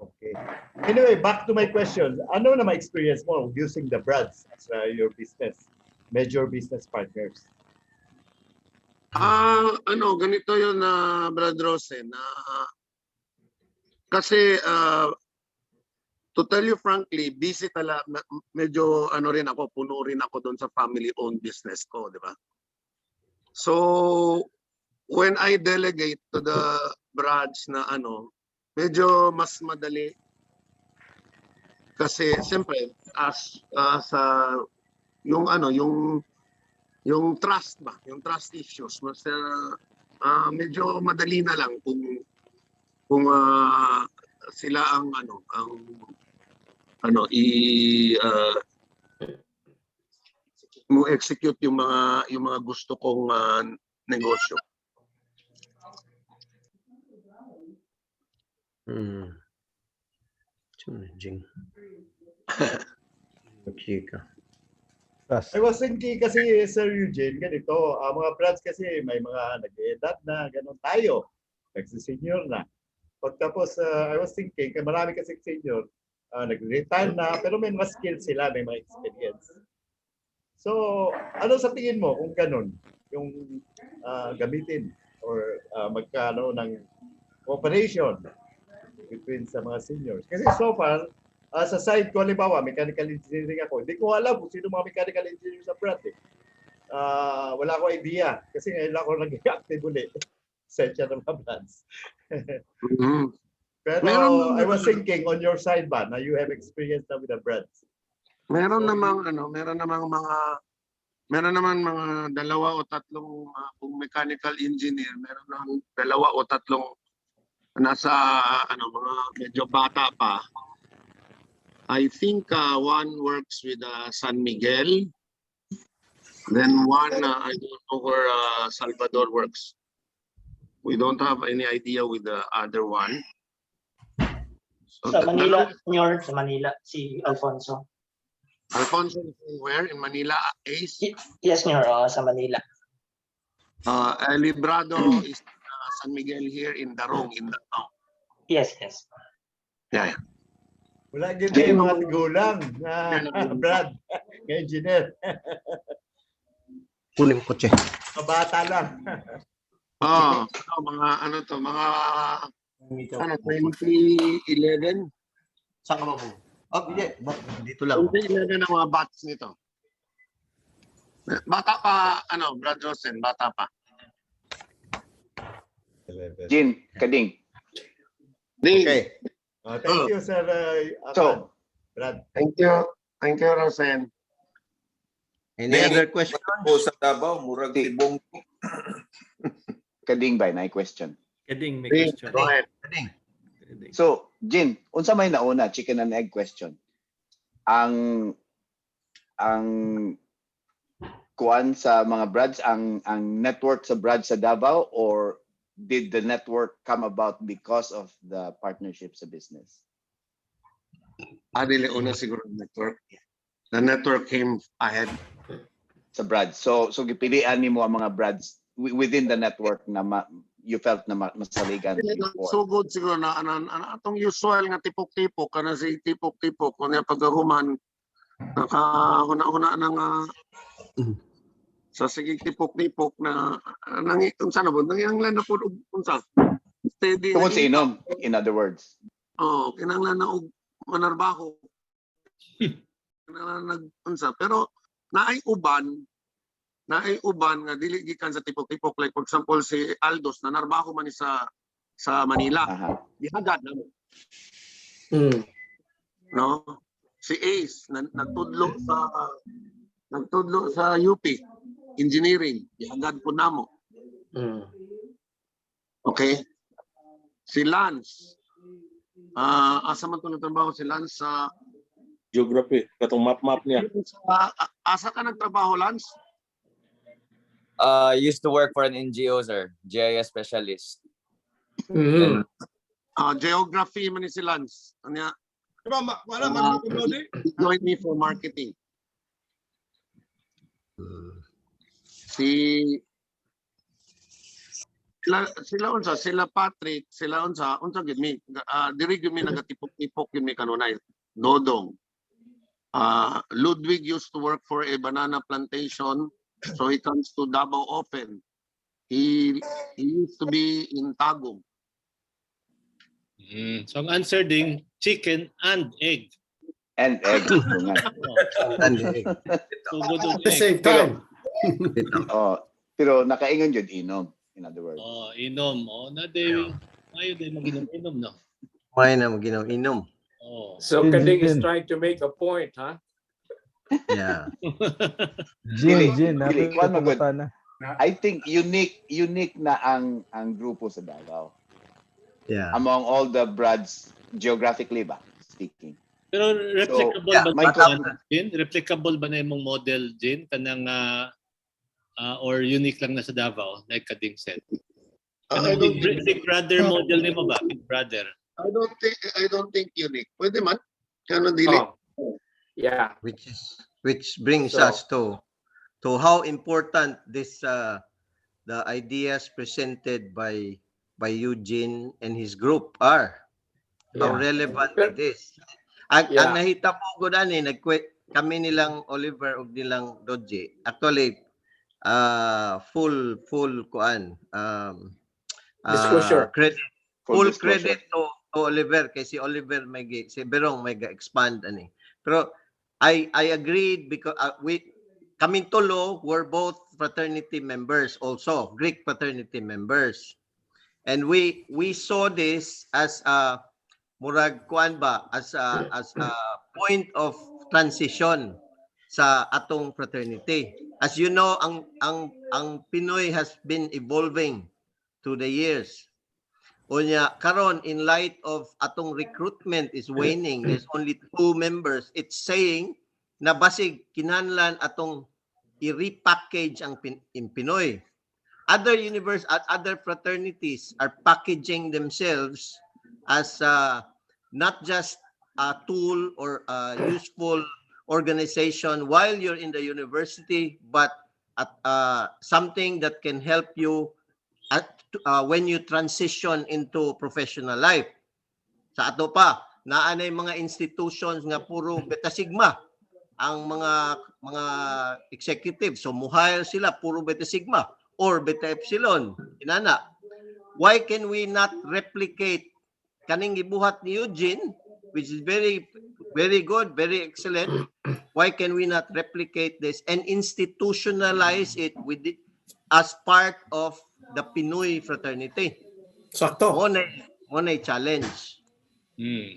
Okay. Anyway, back to my question. Ano na ma-experience mo using the brands as your business, major business partners? Ganito yun na Brad Rosen. Kasi to tell you frankly, busy talaga. Medyo rin ako, puno rin ako doon sa family-owned business ko, di ba? So, when I delegate to the branch na medyo mas madali. Kasi siyempre, yung trust ba, yung trust issues, mas medyo madali na lang kung sila ang mo execute yung mga gusto kong negosyo. I was thinking kasi, Sir Eugene, ganito, mga brands kasi may mga nag-edad na, ganun tayo. Nagsisenior na. Pagtapos, I was thinking, marami kasi senior, nag-retire na, pero may mga skills sila, may mga experience. So, ano sa tingin mo kung ganun, yung gamitin or magkano ng cooperation between sa mga seniors? Kasi so far, sa side ko, halimbawa, mechanical engineering ako. Hindi ko alam kung sino mga mechanical engineering sa brand. Wala ko idea. Kasi ngayon lang ako nag-active ulit. Sensya ng mga brands. Pero I was thinking on your side ba, na you have experience na with the brands. Meron namang mga dalawa o tatlong kung mechanical engineer, meron namang dalawa o tatlong nasa mga medyo bata pa. I think one works with San Miguel. Then one, I don't know where Salvador works. We don't have any idea with the other one. So sa Manila, Senyor, sa Manila, si Alfonso. Alfonso, where? In Manila, Ace? Yes, Senyor, sa Manila. El Librado is San Miguel here in Darong, in the town. Yes. Yeah. Wala ganyan yung mga tigulang na Brad, engineer. Kunin kotse. Mabata lang. Mga 2011. Saan ka ba po? Dito lang. 2011 ang mga batch nito. Bata pa, Brad Rosen, bata pa. Gene, Kading. Okay. Thank you, Sir. Brad. Thank you, Rosen. Any other question? Sa Davao, murag tibong. Kading ba na question? Kading, may question. Go ahead. So, Gene, unsa may nauna, chicken and egg question. Ang kuan sa mga brads, ang network sa brads sa Davao, or did the network come about because of the partnership sa business? Dili una siguro network. The network came ahead. Sa brads. So gipilian nimo ang mga brads within the network na you felt na masaligan before. So good siguro na atong usual nga tipok-tipok kana si tipok-tipok kunya paghuman nakahuna-huna nang sa sige tipok-tipok na unsa na bud nangihanglan na pud unsa steady Tungod sa inom, in other words. kinahanglan na og manarbaho. Kinahanglan unsa pero naay uban nga dili gikan sa tipok-tipok, like for example si Aldos na narbaho man sa Manila. Gihagad na mo. No? Si Ace nagtudlo sa UP engineering, gihagad po namo. Okay? Si Lance Asa man to nagtrabaho si Lance sa Geography, katong map niya. asa ka nagtrabaho, Lance? Used to work for an NGO, sir. GIS specialist. Mhm. Geography man ni si Lance. Anya, join me for marketing. Sila Patrick, sila unsa gid mi diri gid mi nagatipok-tipok gid mi kanunay. Dodong. Ludwig used to work for a banana plantation, so he comes to Davao often. He used to be in Tagum. So ang answer ding chicken and egg. And egg. And egg. So good At the same time. Pero nakaingon yun inom, in other words. Inom. Na day ayo day maginom-inom no. May na maginom-inom. So Kading is trying to make a point, huh? Yeah. Gin, kuwan mo good. I think unique na ang grupo sa Davao. Yeah. Among all the Brads, geographically ba speaking. Pero replicable ba Jin? Replicable ba na imong model Jin kanang or unique lang na sa Davao like Kading said? Big brother model nimo ba? Big brother. I don't think unique. Pwede man. Kanon dili. Yeah. Which brings us to how important this the ideas presented by Eugene and his group are. How relevant it is. Ang nahita po ko dani kami nilang Oliver ug nilang Dodge. Actually full kuan disclosure. Full credit to Oliver kay si Oliver si Berong may expand ani. Pero I agreed because kaming tulo were both fraternity members also, Greek fraternity members. And we saw this as a murag kuan ba as a point of transition sa atong fraternity. As you know, ang Pinoy has been evolving through the years. Unya karon in light of atong recruitment is waning, there's only 2 members. It's saying na basig kinahanglan atong i-repackage ang Pinoy. Other fraternities are packaging themselves as not just a tool or a useful organization while you're in the university, but something that can help you when you transition into professional life. Sa ato pa, naanay mga institutions nga puro beta sigma ang mga executives. So muhayal sila puro beta sigma or beta epsilon. Inana. Why can we not replicate kaning gibuhat ni Eugene, which is very very good, very excellent? Why can we not replicate this and institutionalize it with it as part of the Pinoy fraternity? Sakto. Mo challenge.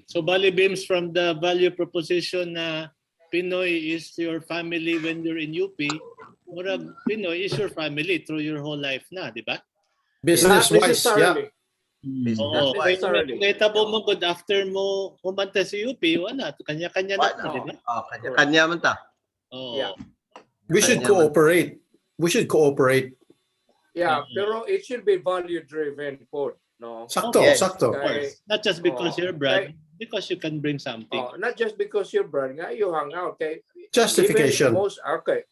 So bali beams from the value proposition na Pinoy is your family when you're in UP, murag Pinoy is your family through your whole life na, di ba? Business-wise, yeah. Oo, nahitabo mo good after mo humanta sa UP, wala. Kanya-kanya na to, di ba? Kanya man ta. Yeah. We should cooperate. Yeah, pero it should be value-driven po, no? Sakto. Not just because you're Brad, because you can bring something. Not just because you're Brad, nga you hang out, okay? Justification. Okay.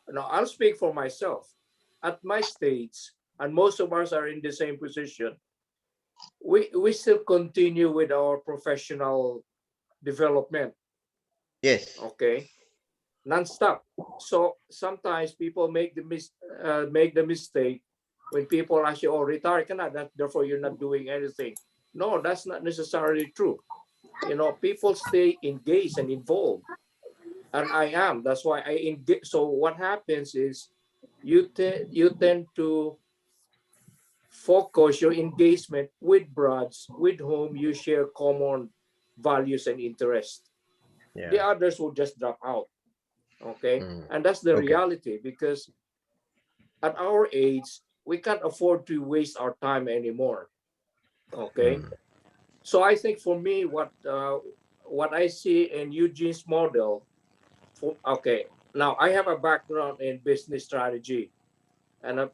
No, I'll speak for myself. At my stage, and most of us are in the same position, we still continue with our professional development. Yes. Okay. Non-stop. So sometimes people make the mistake when people ask you, "Oh, retire ka na, therefore you're not doing anything." No, that's not necessarily true. You know, people stay engaged and involved, and I am. That's why I engage. So what happens is, you tend to focus your engagement with broads with whom you share common values and interests. Yeah. The others will just drop out. Okay. And that's the reality, because at our age, we can't afford to waste our time anymore. Okay. So I think for me, what I see in Eugene's model, okay, now I have a background in business strategy, and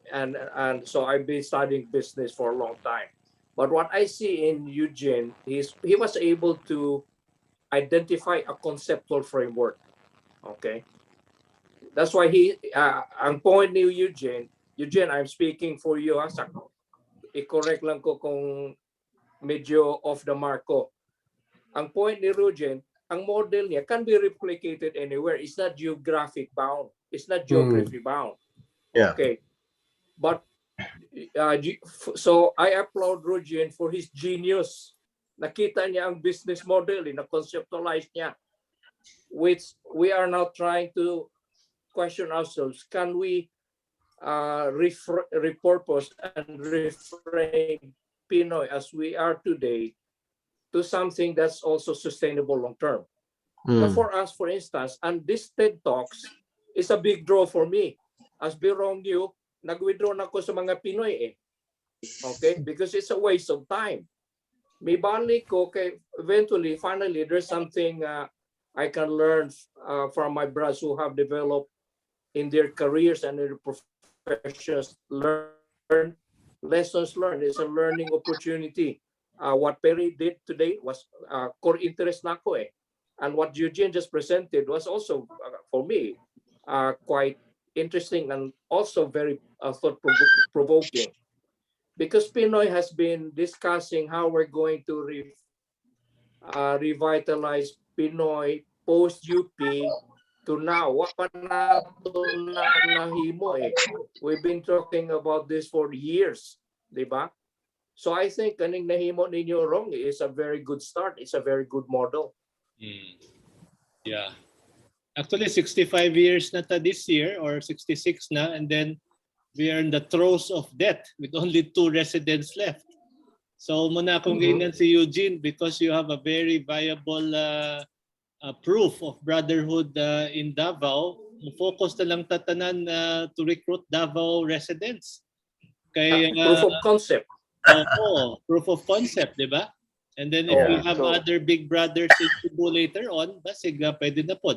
so I've been studying business for a long time. But what I see in Eugene, he was able to identify a conceptual framework. Okay, that's why ang point ni Eugene, I'm speaking for you. I-correct lang ko kung medyo off the mark ko. Ang point ni Eugene, ang model niya can be replicated anywhere. It's not geographic bound. It's not geography bound. Yeah. Okay, but so I applaud Eugene for his genius. Nakita niya ang business model, na-conceptualize niya, which we are now trying to question ourselves. Can we repurpose and reframe Pinoy as we are today to something that's also sustainable long term? Now for us, for instance, and this TED Talks is a big draw for me. As Birong you, nag-withdraw na ako sa mga Pinoy eh. Okay? Because it's a waste of time. May balik ko kay eventually, finally, there's something I can learn from my brothers who have developed in their careers and their professions. Lessons learned. It's a learning opportunity. What Perry did today was core interest na ako eh. And what Eugene just presented was also, for me, quite interesting and also very thought-provoking. Because Pinoy has been discussing how we're going to revitalize Pinoy post-UP to now. What pa nato na nahimo eh. We've been talking about this for years, di ba? So I think kaning nahimo ninyo wrong is a very good start. It's a very good model. Yeah. Actually, 65 years na ta this year or 66 na, and then we are in the throes of death with only 2 residents left. So muna akong ganyan si Eugene because you have a very viable proof of brotherhood in Davao. Focus na lang tatanan to recruit Davao residents. Kay, proof of concept. Proof of concept, di ba? And then if we have other big brothers in Cebu later on, basig pwede na po.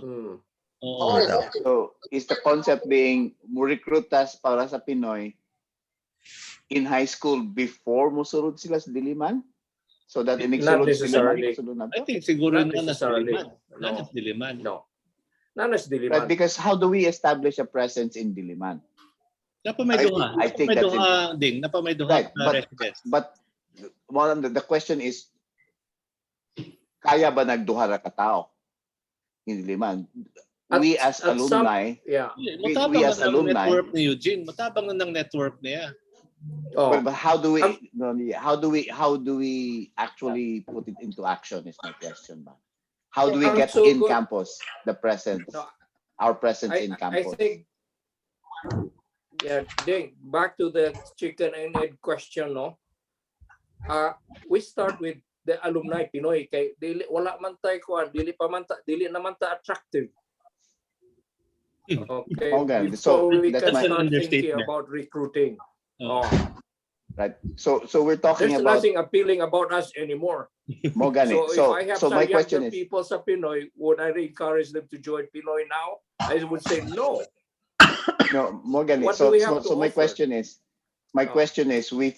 So is the concept being mo recruitas para sa Pinoy in high school before musurod sila sa Diliman? So that Not necessarily. I think siguro not necessarily. Not Diliman. No. Not as Diliman. Right, because how do we establish a presence in Diliman? I think that's right, but one the question is, kaya ba nagduha ra ka tao in Diliman? We as alumni, we as alumni, network ni Eugene, matabang na ng network niya. But how do we actually put it into action is my question, ba? How do we get in campus the presence, our presence in campus? I think, back to the chicken and egg question, no? We start with the alumni Pinoy kay dili wala man tay kuan, dili naman ta attractive. Okay. So we that's can my start thinking about recruiting. Right. So we're talking There's about nothing appealing about us anymore. So if I have some my question younger is, people sa Pinoy, would I encourage them to join Pinoy now? I would say no. no, Morgan. What do we have to my offer? question is, we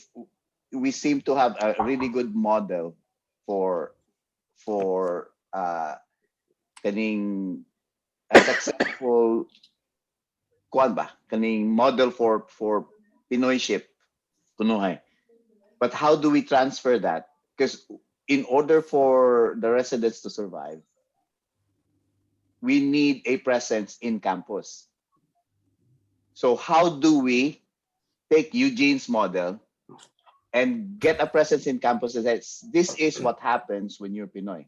seem to have a really good model for kaning a successful kaning model for Pinoyship kunuhay. But how do we transfer that? Because in order for the residents to survive, we need a presence in campus. So how do we take Eugene's model and get a presence in campus that says, this is what happens when you're Pinoy.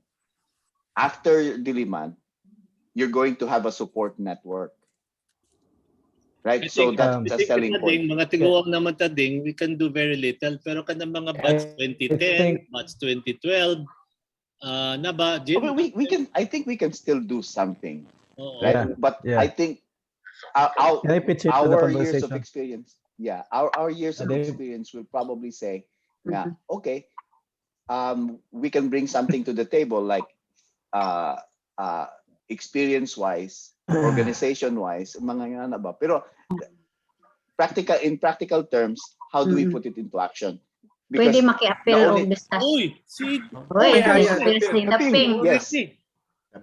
After Diliman, you're going to have a support network. Right? So that's a selling point. Mga tiguang naman tading, we can do very little. Pero kanang mga batch 2010, batch 2012, na ba, Jim? I think we can still do something. Right? But I think our years of experience, our years of experience will probably say, okay, we can bring something to the table, like experience-wise, organization-wise, mga yan ba. Pero in practical terms, how do we put it into action? Pwede maki-appeal o discuss. Uy, si Daping. Yes.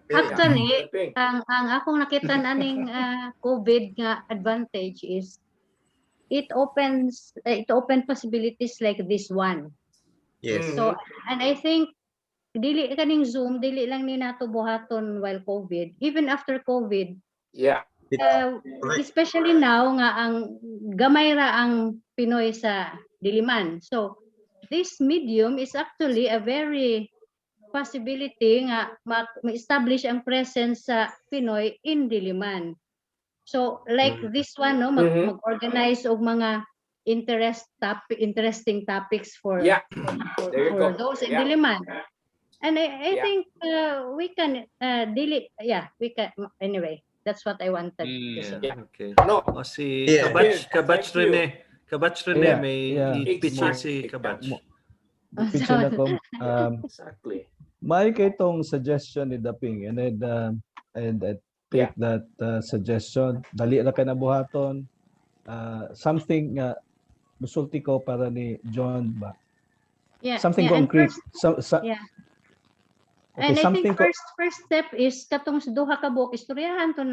Actually, ang akong nakita naning COVID nga advantage is it open possibilities like this one. Yes. So, and I think dili kaning Zoom, dili lang ni nato buhaton while COVID. Even after COVID, Yeah. especially now nga ang gamay ra ang Pinoy sa Diliman. So, this medium is actually a very possibility nga ma-establish ang presence sa Pinoy in Diliman. So, like this one, no, mag-organize og mga interesting topics for for those in Diliman. And I think we can we can anyway. That's what I wanted to say. Okay. No. O si Kabatch Rene may i-pitch si Kabatch. Pitch na ko. Exactly. May kay tong suggestion ni Daping, and I take that suggestion. Dali na kay nabuhaton. Something musulti ko para ni John ba. Yeah. Something concrete. Yeah. Okay, And I think something first step is katong duha ka buok istoryahan to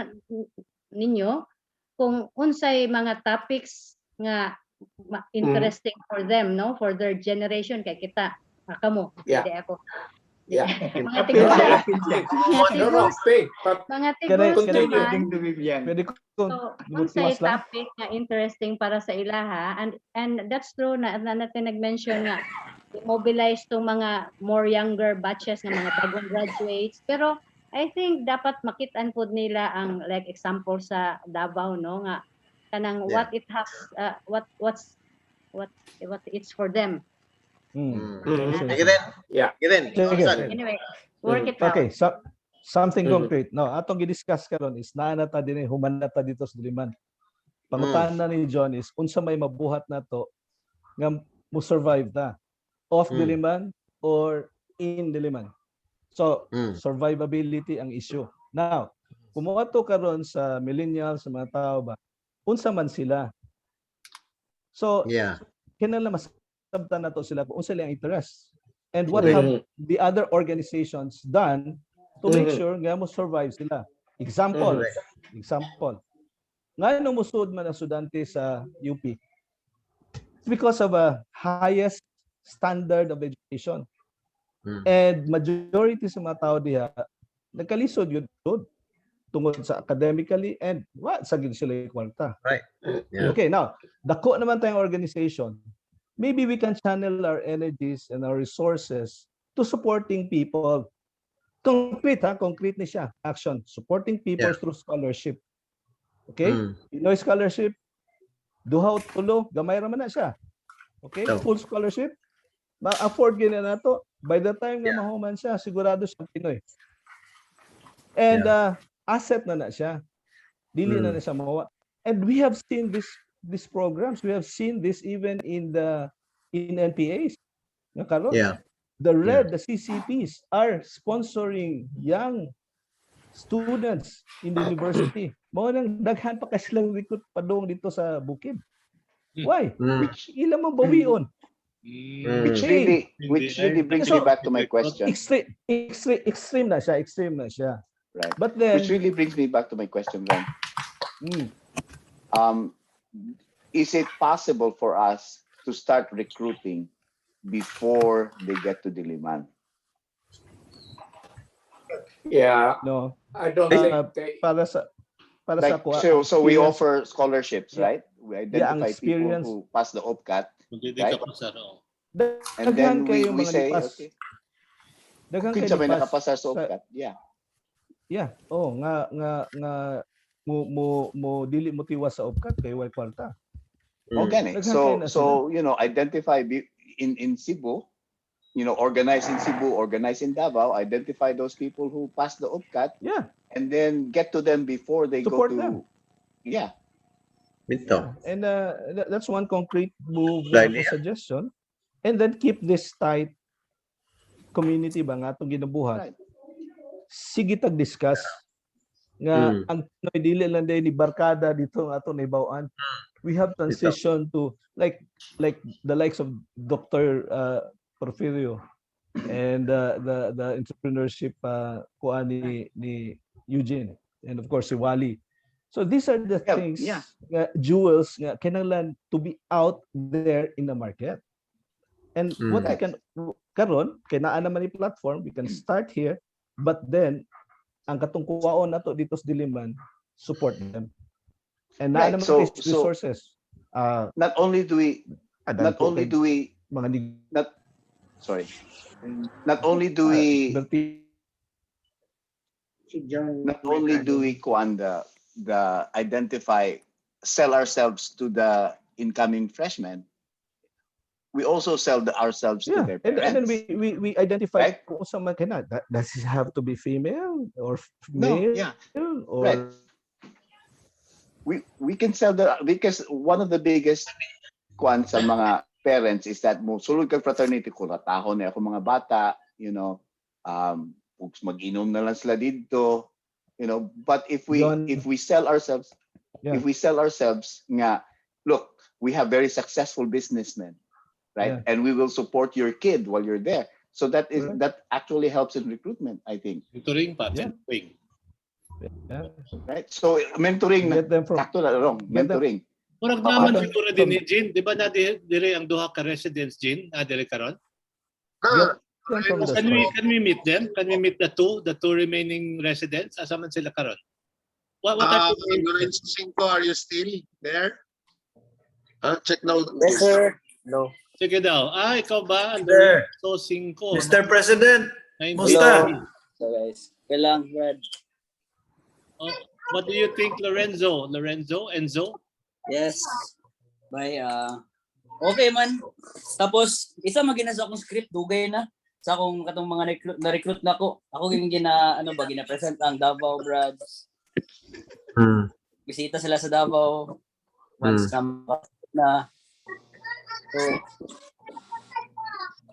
ninyo kung unsay mga topics nga interesting for them, no, for their generation kay kita kamo hindi ako mga unsay topic nga interesting para sa ilaha, and that's true na natin nag-mention nga mobilize tong mga more younger batches ng mga bagong graduates, pero I think dapat makitaan pod nila ang like example sa Davao, no, nga kanang what it has what it's for them. Anyway, work it out. Okay, something concrete. No, atong gi-discuss karon is naanata dinhi humanata dito sa Diliman. Pangutana ni John is unsa may mabuhat nato nga mo survive ta off Diliman or in Diliman. So, survivability ang issue. Now, kumuha to karon sa millennials, sa mga tao ba, unsa man sila. So, kinala masabtan nato sila kung unsa lang interest. And what have the other organizations done to make sure nga mo survive sila. Example. Ngayon musud man ang estudyante sa UP. It's because of a highest standard of education. And majority sa mga tao diha nagkalisod yun tungod sa academically and sa gid sila kwarta. Right. Yeah. Okay, now, dako naman tayong organization. Maybe we can channel our energies and our resources to supporting people. Concrete ni siya. Action. Supporting people through scholarship. Okay? Pinoy scholarship, duha o tulo, gamay ra man na siya. Okay? Full scholarship, ma-afford gina nato. By the time na mahuman siya, sigurado siya Pinoy. And asset na siya. Dili na siya mawa. And we have seen these programs. We have seen this even in NPAs. The the CCPs are sponsoring young students in the university. Mao nang daghan pa kasi lang recruit padung dito sa Bukid. Why? Which ilang mabawion. Which really brings me back to my question. Extreme na siya. Right. But then, which really brings me back to my question, Ron. Is it possible for us to start recruiting before they get to Diliman? Yeah. No. I don't think so we offer scholarships, right? We identify people who pass the OPCAT. Right? And then we say, okay. Kinsa may nakapasa sa OPCAT? Yeah. Oh, nga mo dili mo tiwas sa OPCAT kay way kwarta. Okay. So identify in Cebu, organize in Cebu, organize in Davao, identify those people who pass the OPCAT. Yeah. And then get to them before they support go to them. Yeah. And that's one concrete move, suggestion. And then keep this tight community ba nga atong ginabuhat, sige tag-discuss nga ang Pinoy dili lang day ni barkada dito nga ato naibaw-an. We have transition to like the likes of Dr. Porfirio and the entrepreneurship kuan ni Eugene, and of course si Wally. So these are the things nga jewels nga kinahanglan to be out there in the market. And what I can karon kay naa naman ni platform, we can start here, but then ang katungkuwaon nato dito sa Diliman, support them. And naa naman resources. Not only do we not only do we not identify, sell ourselves to the incoming freshmen, we also sell ourselves to their parents. And then we identify kung sa man kana. Does it have to be female or male? Or we can sell because one of the biggest kwan sa mga parents is that mo sulod kag fraternity ko ratahon na ako mga bata, mag-inom na lang sila dito, but if we sell ourselves, nga, look, we have very successful businessmen, right? And we will support your kid while you're there. So that actually helps in recruitment, I think. Mentoring pa, mentoring. Right? So mentoring, sakto na wrong, mentoring. Murag naman siguro din ni Jean, di ba na dire ang duha ka residents, Jean, dire karon? Can we meet them? Can we meet the two remaining residents? Asa man sila karon? What are Lorenzo Cinco, are you still there? Check now. Yes, sir. No. Sige daw. Ikaw ba? Sir. 5. Mr. President, musta? So guys, kailang Brad. What do you think, Lorenzo? Enzo? Yes. Bye. Okay man. Tapos isa magina sa akong script dugay na sa akong katong mga na-recruit na ko. Ako gina-present ang Davao Brads. Bisita sila sa Davao. Once na. So,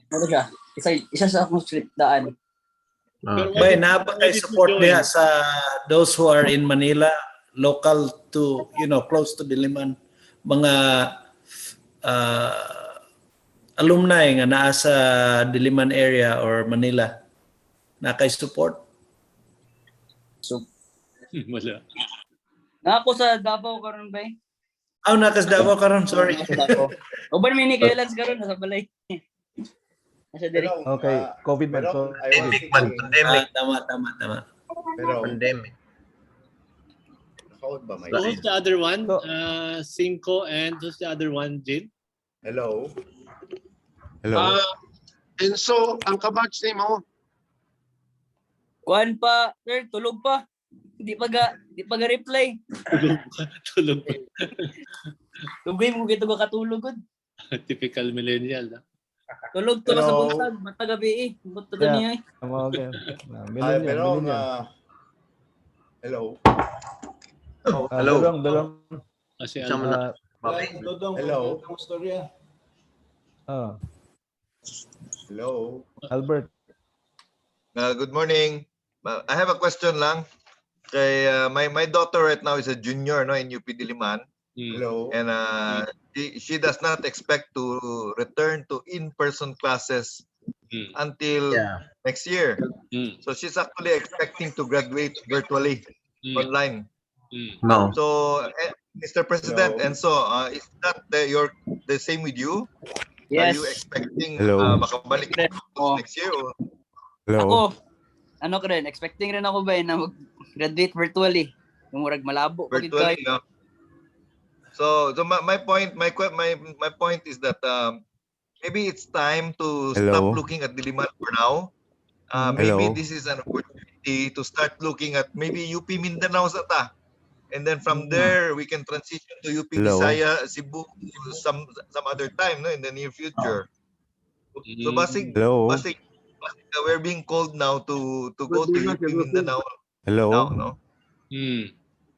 ano siya? Isa sa akong script daan. Bay, napaka-support niya sa those who are in Manila, local to, close to Diliman, mga alumni nga naa sa Diliman area or Manila. Nakay-support? So, wala. Na ako sa Davao karon bay. Nakas Davao karon, sorry. O ba mini kailan karon sa balay. Nasa diri. Okay, COVID man to. Pandemic. Tama. Pero pandemic. Who's the other one? Cinco, and who's the other one, Jin? Hello. And so, ang kabatch ni mo? Kuan pa, sir, tulog pa. Di pa ga reply. Tulog pa. Tugay mo gito ka katulog gud. Typical millennial. Tulog to sa buntag, mata gabi Buto to niya Okay. Pero hello. Hello. Dalawang. Hello. Hello. Albert. Good morning. I have a question lang. Kay my daughter right now is a junior in UP Diliman. Hello. And she does not expect to return to in-person classes until next year. So she's actually expecting to graduate virtually online. No. So Mr. President, and so is that the same with you? Yes. Are you expecting makabalik next year? Or? Ako, expecting rin ako ba na mag-graduate virtually. Yung murag malabo pa gid Virtually, kayo. So my point is that maybe it's time to stop looking at Diliman for now. Maybe this is an opportunity to start looking at maybe UP Mindanao sa ta. And then from there we can transition to UP Visaya, Cebu some other time in the near future. So basig we're being called now to go to UP Mindanao. Now, no?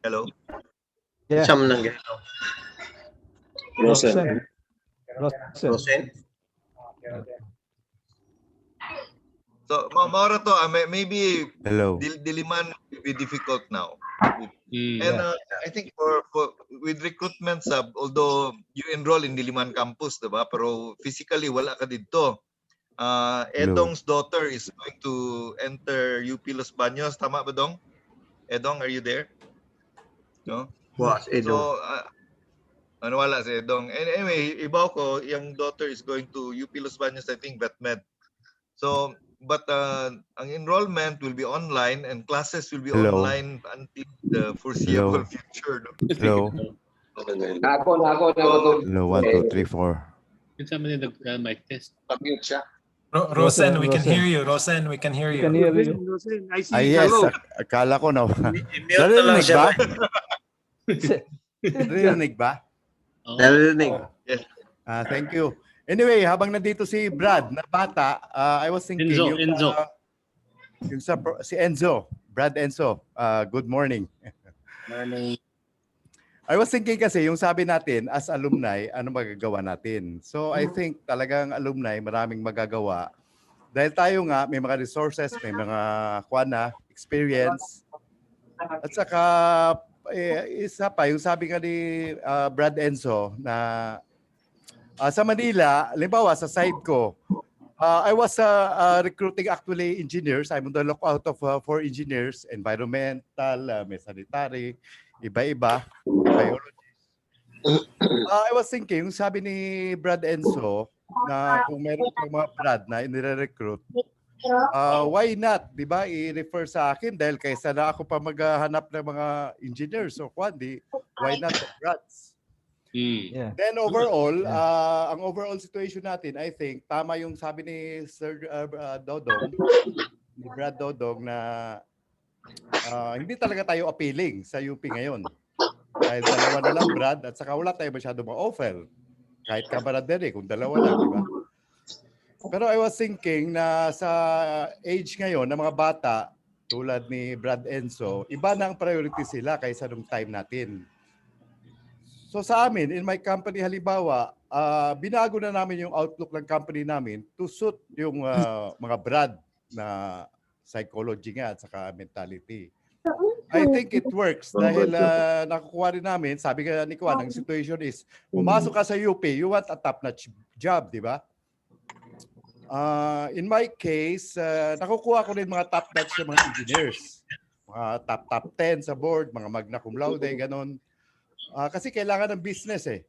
Hello. Yeah. Rosen. So, Maura to, maybe Hello. Diliman will be difficult now. Mm. And I think for with recruitment sub, although you enroll in Diliman campus, diba? Pero physically wala ka dito. Edong's daughter is going to enter UP Los Baños. Tama ba, Dong? Edong, are you there? No? Was So, ano wala si Edong. Anyway, ibaw ko, yung daughter is going to UP Los Baños, I think, VetMed. So, but ang enrollment will be online and classes will be Hello. online until the foreseeable future. No? Hello. Hello, 1, 2, 3, 4. Yung sa mga mic test. Pag-mute siya. Rosen, we can hear you. Rosen, we can hear you. Can hear you. I see. Yes, Hello. akala ko na. I-mute na lang Narinig siya. ba? Narinig ba? Narinig. Yes. Thank you. Anyway, habang nandito si Brad na bata, I was thinking Enzo. si Enzo, Brad Enzo. Good morning. Morning. I was thinking kasi yung sabi natin as alumni, ano magagawa natin? So I think talagang alumni maraming magagawa. Dahil tayo nga may mga resources, may mga experience. At saka isa pa yung sabi nga ni Brad Enzo na sa Manila, halimbawa sa side ko, I was recruiting actually engineers. I'm on the lookout of 4 engineers, environmental, may sanitary, iba-iba, biologist. I was thinking, sabi ni Brad Enzo, na kung meron pang mga Brad na inire-recruit, why not, di ba, i-refer sa akin dahil kaysa na ako pa maghahanap ng mga engineers o why not the Brads? Yeah. Then overall, ang overall situation natin, I think, tama yung sabi ni Sir Dodong, ni Brad Dodong na hindi talaga tayo appealing sa UP ngayon. Dahil dalawa na lang, Brad, at saka wala tayo masyado ma-offer. Kahit kabaradere, kung dalawa lang, di ba? Pero I was thinking na sa age ngayon ng mga bata, tulad ni Brad Enzo, iba na ang priority sila kaysa nung time natin. So sa amin, in my company halimbawa, binago na namin yung outlook ng company namin to suit yung mga Brad na psychology nga at saka mentality. I think it works dahil nakukuha rin namin, sabi nga ni Kwan, ang situation is, pumasok ka sa UP, you want a top-notch job, di ba? In my case, nakukuha ko rin mga top-notch na mga engineers. Mga top 10 sa board, mga magna cum laude, ganon. Kasi kailangan ng business eh.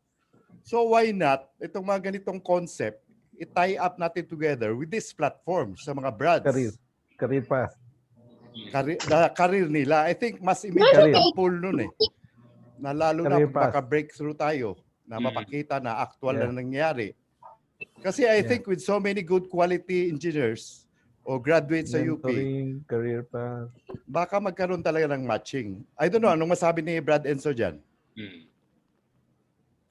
So why not, itong mga ganitong concept, i-tie up natin together with this platform sa mga Brads. Career path. Career nila. I think mas immediate ang pull nun eh. Na lalo na maka-breakthrough tayo na mapakita na actual na nangyari. Kasi I think with so many good quality engineers o graduates sa UP, career path. Baka magkaroon talaga ng matching. I don't know, anong masabi ni Brad Enzo dyan?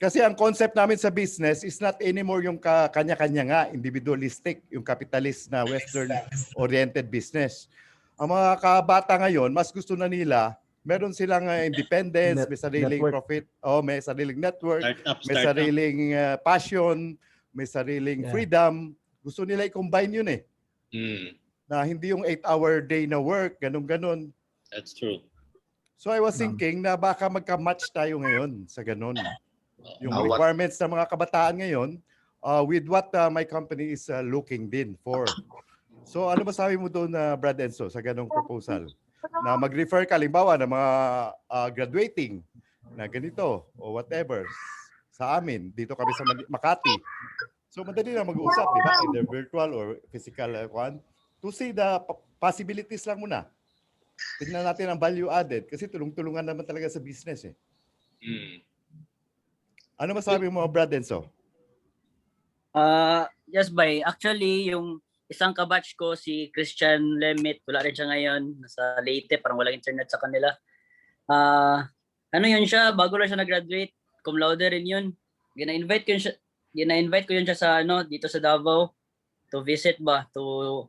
Kasi ang concept namin sa business is not anymore yung kanya-kanya nga, individualistic, yung capitalist na Western-oriented business. Ang mga kabata ngayon, mas gusto na nila, meron silang independence, may sariling profit, may sariling network, may sariling passion, may sariling freedom. Gusto nila i-combine yun eh. Na hindi yung 8-hour day na work, ganun-ganun. That's true. So I was thinking na baka magka-match tayo ngayon sa ganun. Yung requirements ng mga kabataan ngayon with what my company is looking din for. So ano ba sabi mo doon, Brad Enzo, sa ganung proposal? Na mag-refer ka, halimbawa, ng mga graduating na ganito o whatever sa amin. Dito kami sa Makati. So madali na mag-uusap, di ba? Either virtual or physical one. To see the possibilities lang muna. Tingnan natin ang value added kasi tulong-tulungan naman talaga sa business eh. Ano masabi mo, Brad Enzo? Yes, bay. Actually, yung isang kabatch ko, si Christian Lemit, wala rin siya ngayon. Nasa Leyte, parang walang internet sa kanila. Ano yun siya, bago lang siya nag-graduate, cum laude rin yun. Gina-invite ko yun siya sa, dito sa Davao to visit ba, to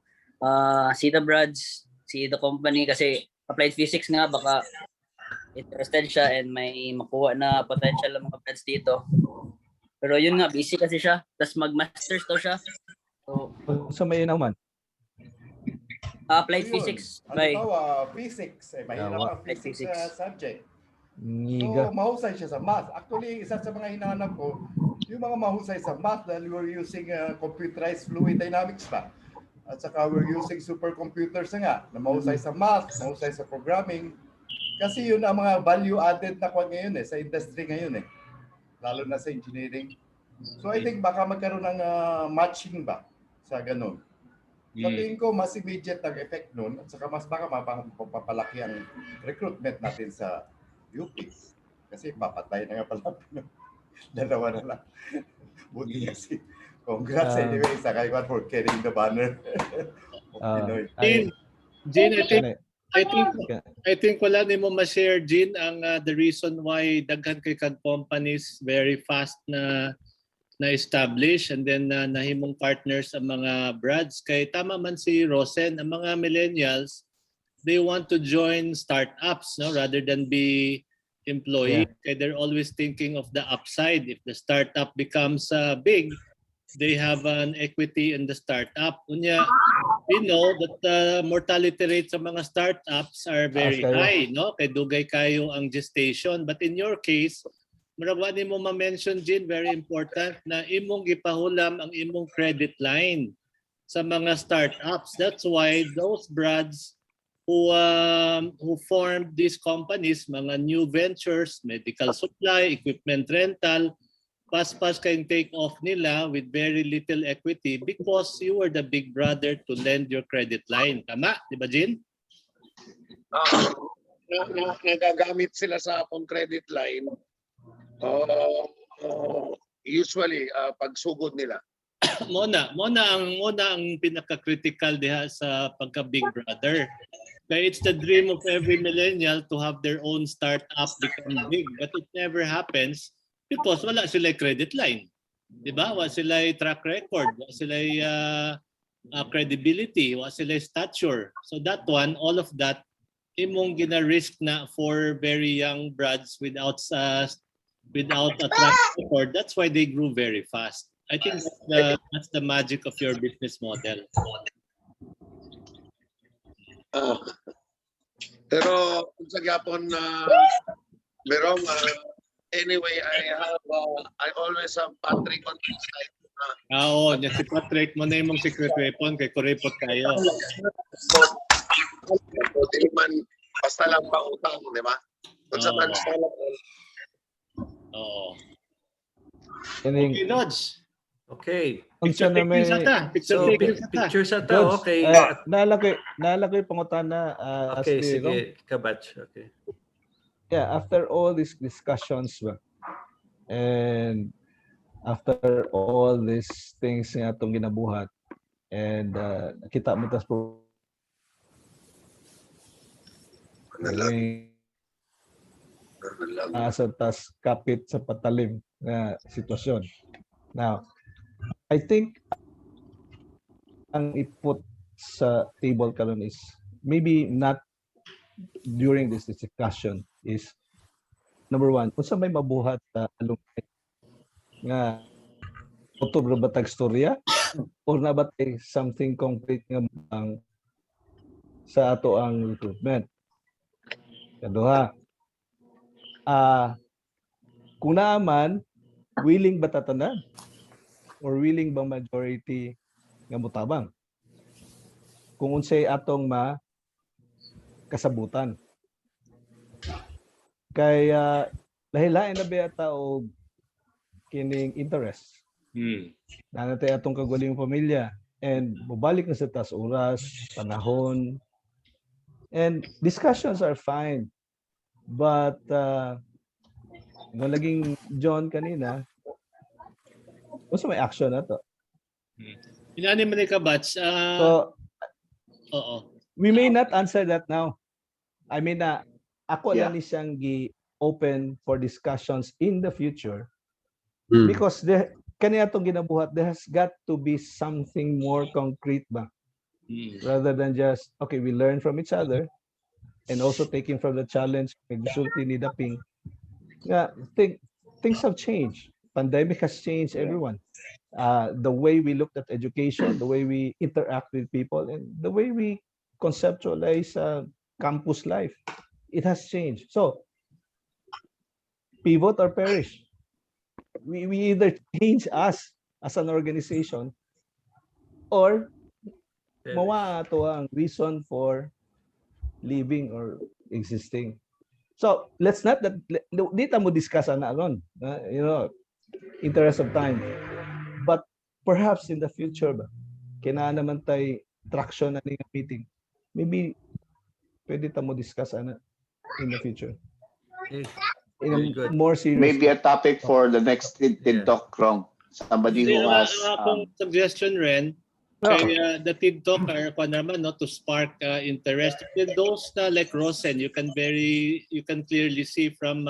see the Brads, see the company kasi applied physics nga, baka interested siya and may makuha na potential ng mga Brads dito. Pero yun nga, busy kasi siya. Tapos mag-masters daw siya. So, sa may naman. Applied So yun. physics. Halimbawa, physics. Mahirap Yawa. ang physics na subject. Ngiga. So, mahusay siya sa math. Actually, isa sa mga hinahanap ko, yung mga mahusay sa math dahil we're using computerized fluid dynamics pa. At saka we're using supercomputers na nga, na mahusay sa math, mahusay sa programming. Kasi yun ang mga value added na kwa ngayon sa industry ngayon lalo na sa engineering. So I think baka magkaroon ng matching ba sa ganun. Sa tingin ko, mas immediate ang effect nun at saka mas baka mapapalaki ang recruitment natin sa UP. Kasi papatay na nga pala. Dalawa na lang. Buti kasi. Congrats anyway sa kaiwan for carrying the banner. Gene, I think wala ni mo ma-share, Gene, ang the reason why daghan kay kag companies very fast na establish and then nahimong partners ang mga brads. Kay tama man si Rosen, ang mga millennials, they want to join startups rather than be employee. Kaya they're always thinking of the upside. If the startup becomes big, they have an equity in the startup. Unya, we know that the mortality rate sa mga startups are very high, no? Kay dugay kayo ang gestation. But in your case, maragwa mo ma-mention, Gene, very important, na imong gipahulam ang imong credit line sa mga startups. That's why those brads who formed these companies, mga new ventures, medical supply, equipment rental, pas-pas kayong take off nila with very little equity because you were the big brother to lend your credit line. Tama? Di ba, Gene? Nagagamit sila sa akong credit line usually pagsugod nila. Mona ang pinaka-critical diha sa pagka big brother. Kaya it's the dream of every millennial to have their own startup become big, but it never happens because wala sila credit line. 'Di ba? Wala sila track record, wala sila credibility, wala sila stature. So that one, all of that imong gina-risk na for very young brads without a track record. That's why they grew very fast. I think that's the magic of your business model. Pero kung sa gyapon merong anyway, I always have Patrick on my side. Oo, si Patrick mo na imong secret weapon kay kuripot kayo. Hindi man basta lang pautang, di ba? Kung sa man Oo. Okay, Lodge. Okay. Picture sa ta. Okay. Naalala ko yung pangutana. Okay, sige. Kabatch. Okay. Yeah, after all these discussions and after all these things nga itong ginabuhat and nakita mo tas po asa tas kapit sa patalim na sitwasyon. Now, I think ang iput sa table karon is maybe not during this discussion is number one, kung sa may mabuhat na alumni nga otobro ba tag storya or nabatay something concrete nga sa ato ang recruitment. Kaduha, kung naaman, willing ba tatanan? Or willing ba majority nga mutabang? Kung unsay atong kasabutan. Kaya lahi-lain na ba og kining interest. Nanatay atong kagaling pamilya and mubalik na sa tas oras, panahon, and discussions are fine. But naging John kanina, also may action na to. Inani man ka batch. So, we may not answer that now. I mean, ako lang ni siyang gi-open for discussions in the future because kaniya itong ginabuhat, there has got to be something more concrete ba? Rather than just, okay, we learn from each other and also taking from the challenge, resulti ni Daping. Things have changed. Pandemic has changed everyone. The way we looked at education, the way we interact with people, and the way we conceptualize campus life. It has changed. So, pivot or perish. We either change us as an organization or mawa to ang reason for living or existing. So let's not that dito mo discuss na aron, interest of time. But perhaps in the future ba kinahanglan naman tay traction na ning meeting. Maybe pwede ta mo discuss na in the future. In a more serious. Maybe a topic for the next TID Talk, Wrong. Somebody who has suggestion rin kaya the TID Talk naman no to spark interest. And those like Rosen, you can clearly see from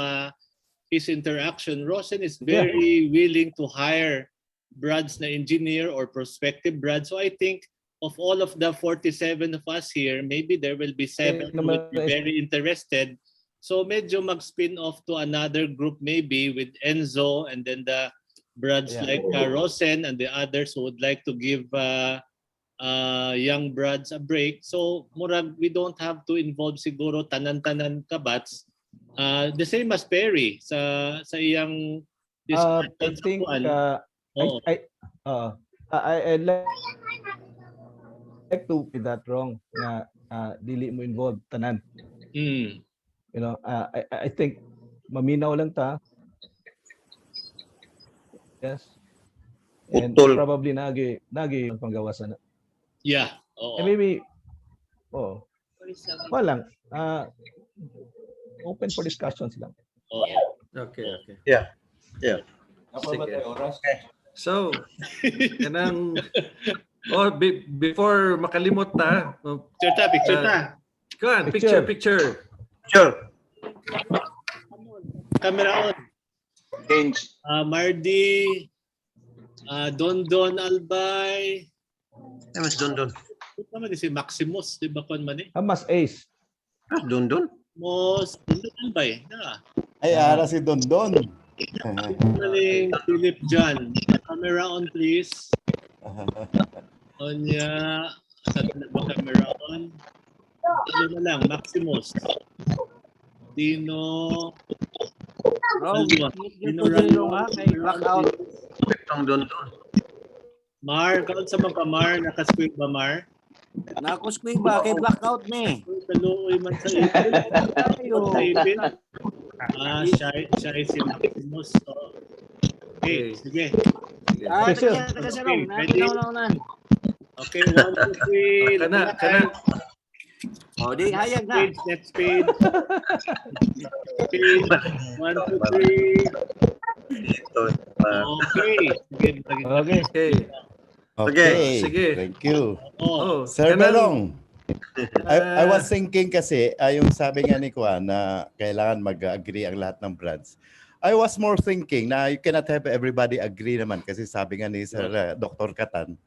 his interaction. Rosen is very willing to hire brads na engineer or prospective brads. So I think of all of the 47 of us here, maybe there will be 7 who will be very interested. So medyo mag-spin off to another group maybe with Enzo and then the brads like Rosen and the others who would like to give young brads a break. So murag we don't have to involve siguro tanan-tanan kabats. The same as Perry sa iyang I think I like to be that wrong na dili mo involve tanan. You know, I think maminaw lang ta. Yes. And probably nagi ang panggawasan na. Yeah. Oo. And maybe walang open for discussions lang. Okay. Yeah. Sige. So, kanang before makalimot ta. Picture ta. Go on, picture. Sure. Camera on. Change. Mardi, Don Albay. Mas Don. Tama di si Maximus, di ba kon man eh? Mas Ace. Don. Mos Albay. Ay, ara si Don. Maling Philip John. Camera on please. Onya, camera on. Ano na lang, Maximus. Dino. Blackout. Don. Mar, kaon sa mga Mar, nakasquig ba Mar? Nakasquig ba? Kay blackout ni. Kaluoy man sa ipin. Siya si Maximus. Okay, sige. Okay, 1, 2, 3. Kana. Di hayag na. Next page. 1, 2, 3. Sige. Thank you. Sir Berong. I was thinking kasi, yung sabi nga ni Kuan na kailangan mag-agree ang lahat ng brands. I was more thinking na you cannot have everybody agree naman kasi sabi nga ni Sir Dr. Katan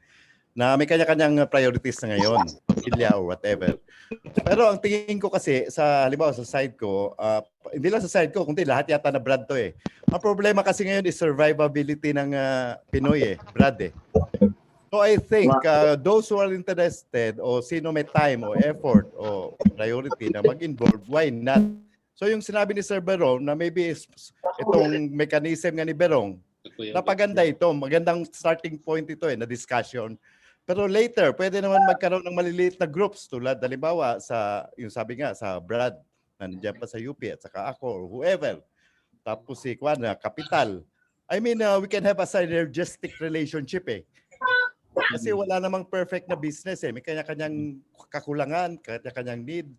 na may kanya-kanyang priorities na ngayon, pamilya or whatever. Pero ang tingin ko kasi halimbawa sa side ko, hindi lang sa side ko, kundi lahat yata na brand to eh. Ang problema kasi ngayon is survivability ng Pinoy brand eh. So I think those who are interested o sino may time o effort o priority na mag-involve, why not? So yung sinabi ni Sir Berong na maybe itong mechanism nga ni Berong, napaganda ito, magandang starting point ito na discussion. Pero later, pwede naman magkaroon ng maliliit na groups tulad halimbawa yung sabi nga sa Brad, nandiyan pa sa UP at saka ako or whoever. Tapos si Kwan na Kapital. I mean, we can have a synergistic relationship eh. Kasi wala namang perfect na business eh. May kanya-kanyang kakulangan, kanya-kanyang need.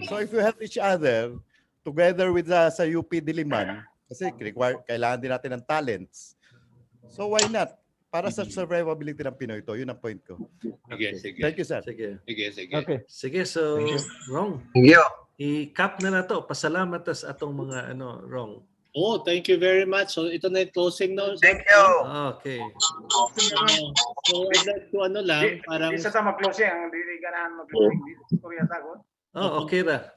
So if you help each other, together with sa UP Diliman, kasi kailangan din natin ng talents. So why not? Para sa survivability ng Pinoy ito, yun ang point ko. Sige. Thank you, sir. Sige. Okay. Sige, so Wrong. I-cap na to. Pasalamat sa atong mga Wrong. Oh, thank you very much. So ito na yung closing notes. Thank you. Okay. So I'd like to lang, parang isa ta mag-closing ang dili ganahan mag-closing Korea tagon. Okay ra.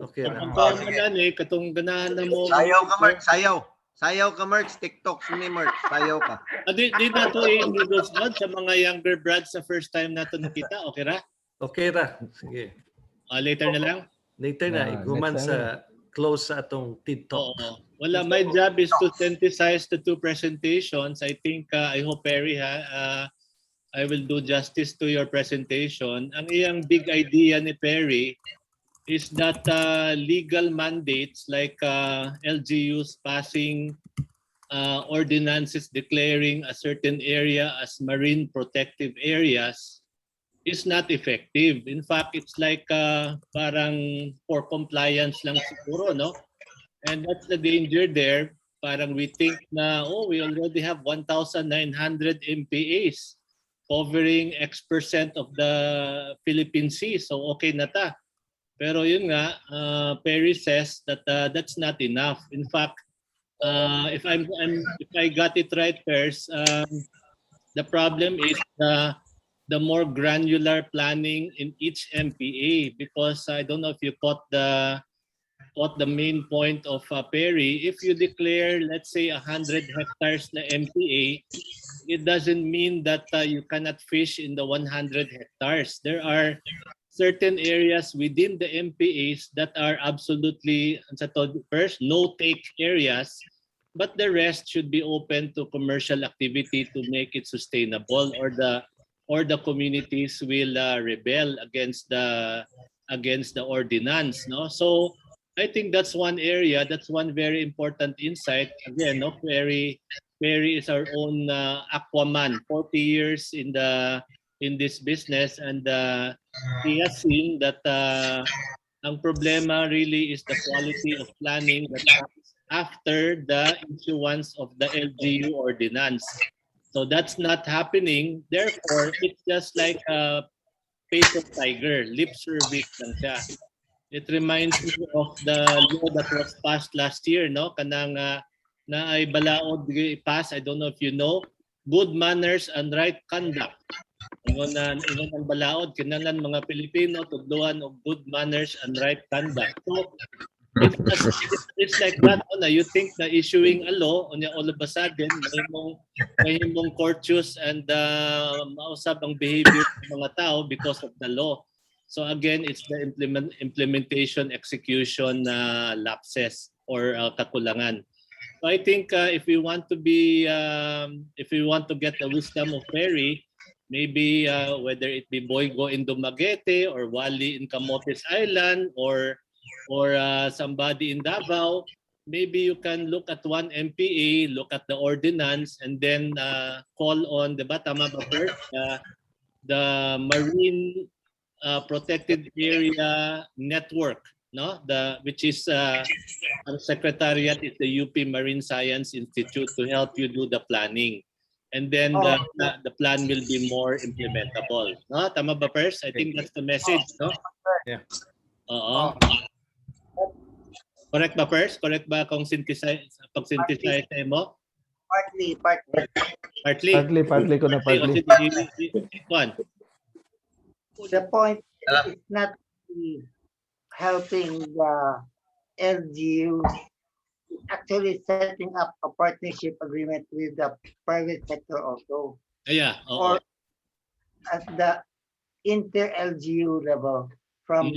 Katong ganahan na mo. Sayaw ka, Mark. Sayaw ka, Mark. TikTok ni Mark. Sayaw ka. Di na to i-introduce sa mga younger brads sa first time nato nakita. Okay ra? Okay ra. Sige. Later na lang? Later na, iguman next time sa close sa atong TID Talk. Oo. Wala, my job is to synthesize the two presentations. I think, I hope Perry, I will do justice to your presentation. Ang iyang big idea ni Perry is that legal mandates like LGUs passing ordinances declaring a certain area as marine protective areas is not effective. In fact, it's like parang for compliance lang siguro, no? And that's the danger there. Parang we think na, oh, we already have 1,900 MPAs covering X% of the Philippine Sea. So okay na ta. Pero yun nga, Perry says that that's not enough. In fact, if I got it right, Pers, the problem is the more granular planning in each MPA, because I don't know if you caught the main point of Perry. If you declare, let's say, 100 hectares na MPA, it doesn't mean that you cannot fish in the 100 hectares. There are certain areas within the MPAs that are absolutely, first, no-take areas, but the rest should be open to commercial activity to make it sustainable, or the communities will rebel against the ordinance. No, so I think that's one area. That's one very important insight. Again, no, Perry is our own Aquaman. 40 years in this business, and he has seen that ang problema really is the quality of planning that comes after the issuance of the LGU ordinance. So that's not happening. Therefore, it's just like a face of tiger, lip service lang siya. It reminds me of the law that was passed last year, no? Kanang na ay balaod pass, I don't know if you know, good manners and right conduct. Ingon ang balaod kinahanglan mga Pilipino tudloan og good manners and right conduct. So it's like that na you think na issuing a law on all of a sudden may himong courteous and mausap ang behavior ng mga tao because of the law. So again, it's the implementation execution lapses or kakulangan. So I think if we want to get the wisdom of Perry, maybe whether it be Boygo in Dumaguete or Wally in Camotes Island or somebody in Davao, maybe you can look at one MPA, look at the ordinance, and then call on the the Marine Protected Area Network, no? Which is ang secretariat is the UP Marine Science Institute to help you do the planning. And then the plan will be more implementable. No? Tama ba, Pers? I think that's the message, no? Yeah. Oo. Correct ba, Pers? Correct ba kung pag-synthesize mo? Partly ko na partly. The point is not helping the LGUs, actually setting up a partnership agreement with the private sector also. Yeah. Or at the inter-LGU level from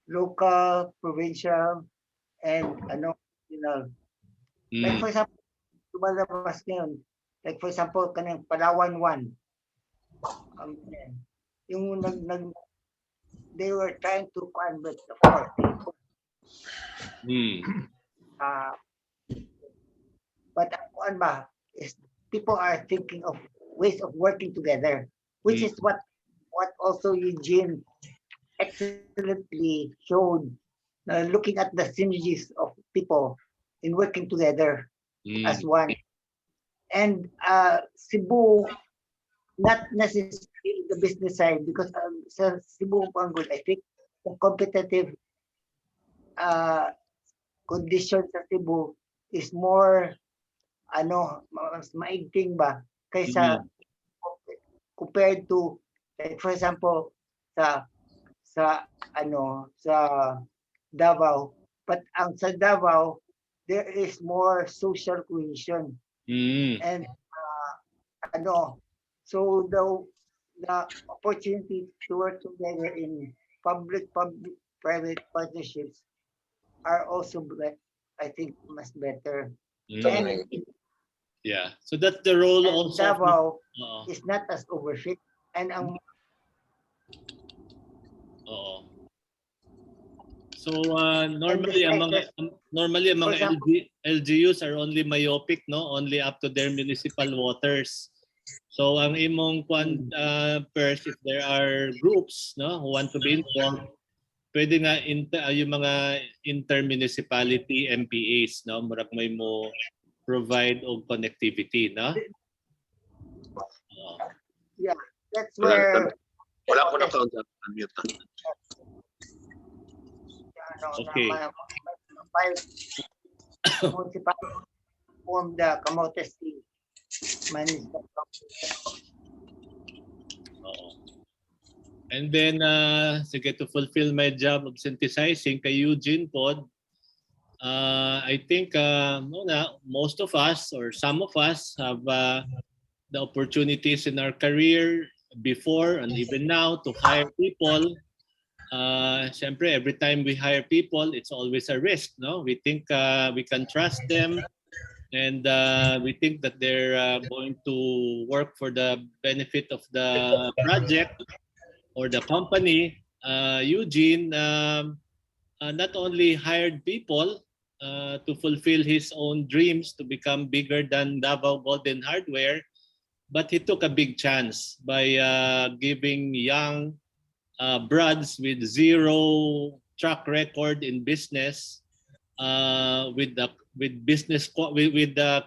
local, provincial, and national. Like for example, lumalabas ngayon, like for example, kanang Palawan 1. Yung they were trying to convert the 4 people. But ano ba is people are thinking of ways of working together, which is what also Eugene excellently showed, looking at the synergies of people in working together as one. And Cebu, not necessarily the business side, because sa Cebu, I think the competitive condition sa Cebu is more mas maigting ba kaysa compared to, like for example, sa Davao. But ang sa Davao, there is more social cohesion. And so the opportunity to work together in public-private partnerships are also, I think, much better. And Yeah. So that's the role also. Davao is not as overfit. And So normally ang mga LGUs are only myopic, no? Only up to their municipal waters. So ang imong first, if there are groups, no, who want to be involved, pwede nga yung mga intermunicipality MPAs, no, murag may mo provide og connectivity, no? Yeah, that's where wala ko na count unmute. Okay. Form the Camotes team. And then, sige, to fulfill my job of synthesizing kay Eugene pod, I think most of us or some of us have the opportunities in our career before and even now to hire people. Siyempre, every time we hire people, it's always a risk, no? We think we can trust them, and we think that they're going to work for the benefit of the project or the company. Eugene not only hired people to fulfill his own dreams to become bigger than Davao Golden Hardware, but he took a big chance by giving young brads with zero track record in business, with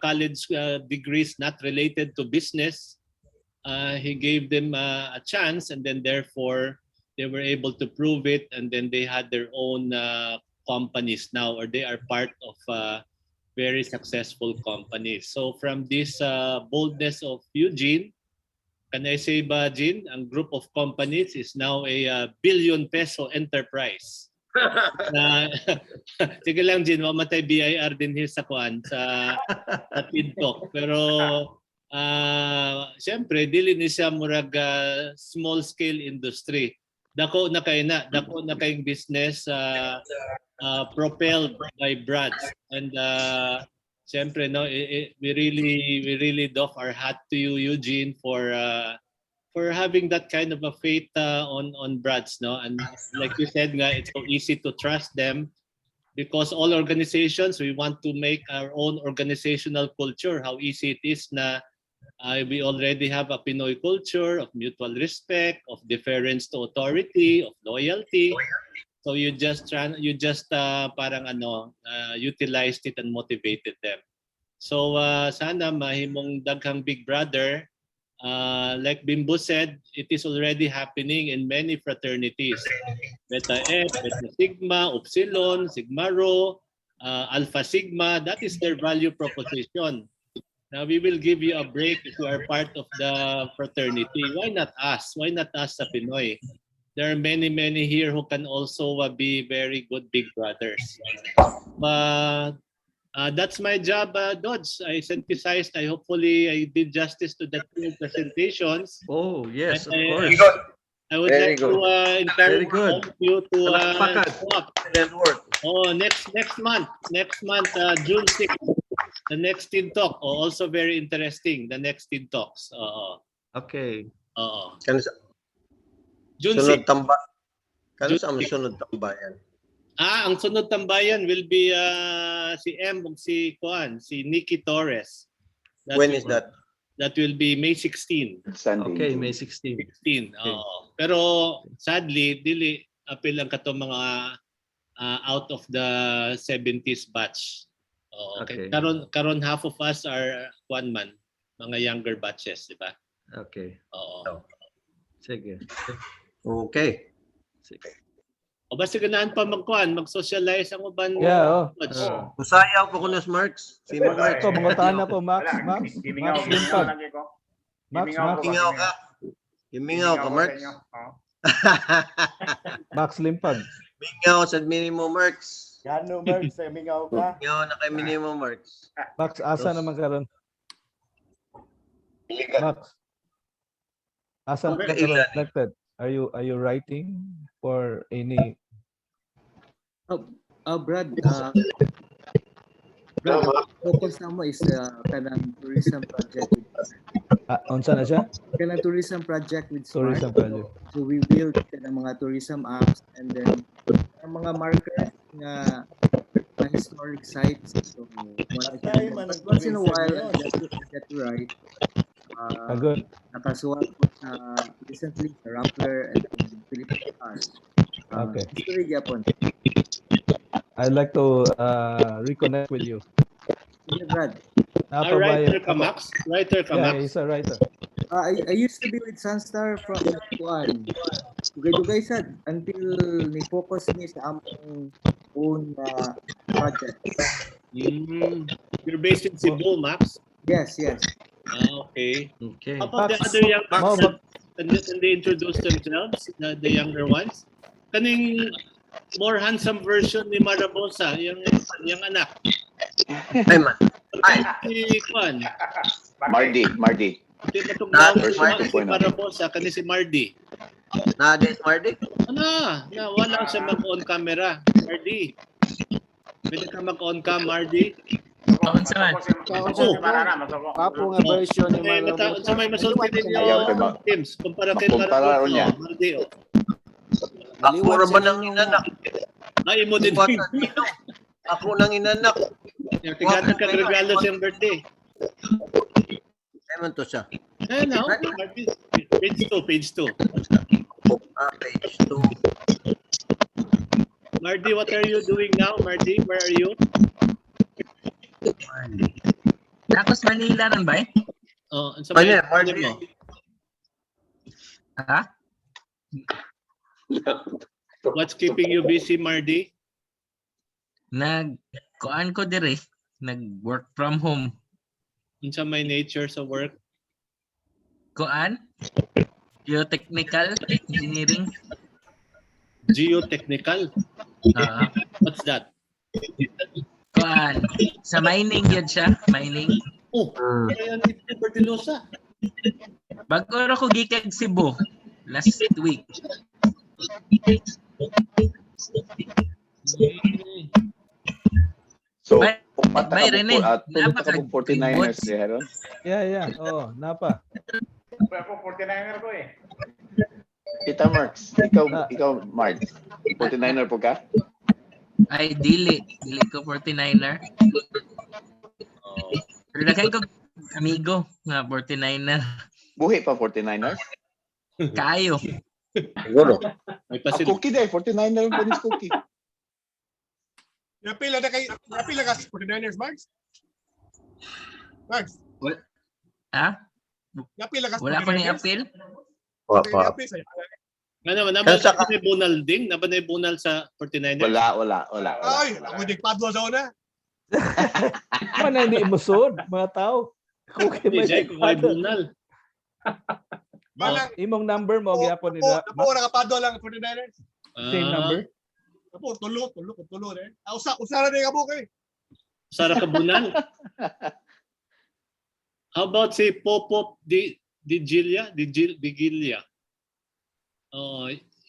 college degrees not related to business. He gave them a chance, and then therefore they were able to prove it, and then they had their own companies now, or they are part of very successful companies. So from this boldness of Eugene, can I say ba, Jean, ang group of companies is now a billion peso enterprise. Sige lang, Jean, mamatay BIR din sa kuan sa TID Talk. Pero siyempre, dili ni siya murag small scale industry. Dako na kayong business propelled by brads. And siyempre, no, we really doff our hat to you, Eugene, for having that kind of a faith on brads, no. And like you said, nga, it's so easy to trust them because all organizations, we want to make our own organizational culture. How easy it is na we already have a Pinoy culture of mutual respect, of deference to authority, of loyalty. So you just parang utilized it and motivated them. So sana mahimong daghang big brother. Like Bimbo said, it is already happening in many fraternities. Beta F, Beta Sigma, Upsilon, Sigma Rho, Alpha Sigma, that is their value proposition. Now we will give you a break if you are part of the fraternity. Why not us? Why not us sa Pinoy? There are many here who can also be very good big brothers. But that's my job, Dodge. I synthesized. Hopefully I did justice to the two presentations. Oh yes, of course. I would like to encourage all of you to talk. Oh, next month, June 6th, the next TID Talk. Oh, also very interesting. The next TID Talks. Okay. June Sunod 6th. Sunod tambayan. Ang sunod tambayan will be si M ug si Nikki Torres. When is that? That will be May 16. Sunday. Okay, May 16. 16. Okay. Pero sadly, dili apil ang kato mga out of the 70s batch. Okay. Karon half of us are mga younger batches, di ba? Okay. Oo. Sige. Okay. Sige. O basta ganahan pa mag-socialize ang uban. Yeah, Usayaw ko kuno Marks. Sino Marks? Ito, mangutan na ko, Max Limpag. Max. Gimingaw ka, Marks. Max Limpag. Mingaw sa minimum Marks. Gano, Marks, mingaw ka. Mingaw na kay minimum Marks. Max, asa naman karon? Max. Asan ka reflected? Are you writing for any? Brad, focus na mo is kanang tourism project. Unsa na siya? Kanang tourism project with Smart. Tourism project. So we build kanang mga tourism apps and then ang mga markers nga historic sites. So once in a while, I get to write. Good. Nakasuwat ko sa recently sa Rappler and Philippine Stars. Okay. History gyapon. I'd like to reconnect with you. Yeah, Brad. Writer ka, Max? Writer ka, Yeah, Max? he's a writer. I used to be with Sunstar from Juan. Dugay-dugay sad until ni-focus ni sa among own project. You're based in Cebu, Max? Yes, yes. Okay. Okay. How about the other young Max? Can they introduce themselves, the younger ones? Kaning more handsome version ni Marabosa, yung anak. Ay, man. Ay. Si Juan. Mardy. Di matugnaw si Marabosa, kani si Mardy. Nade Mardy? Wala siya mag-on camera. Mardy. Pwede ka mag-on cam, Mardy? Kaunsa nga version ni Marabosa. Sa may masulti ninyo, Teams. Kumpara kay Marabosa. Mardy, Ako ra nang inanak. Ay, mo din. Ako nang inanak. Tigatan ka regalo siyang birthday. Eman to siya. No. Page 2. Page 2. Mardy, what are you doing now, Mardy? Where are you? Tapos Manila rin ba eh? Sa may Mardy mo. Ha? What's keeping you busy, Mardy? Kuan ko dire, nag-work from home. Unsa may nature sa work? Kuan? Geotechnical engineering. Geotechnical? What's that? Kuan? Sa mining yun siya, mining. Kaya ni Bertilosa. Bago ra ko gikag Cebu last week. So, Bay Rene, tulog ka po 49ers diha ron? Yeah. Oh, napa. Ako 49er ko eh. Kita Marks, ikaw Mark. 49er po ka? Ay, dili ko 49er. Pero daghan ko amigo nga 49er. Buhi pa 49ers? Kayo. Siguro. Cookie day, 49er po ni Cookie. Napila ka 49ers, Max? Max? Ha? Napila ka 49ers? Wala ko ni appeal? Nabanay bunal ding? Nabanay bunal sa 49ers? Wala. Ay, ako nagpadlo sa una. Mana hindi musod, mga tao. Kung may bunal. Imong number mo gyapon nila. Napo nakapadlo lang 49ers. Same number. Napo tulo eh. Usara na yung kay. Usara ka bunal. How about si Popop Digilia?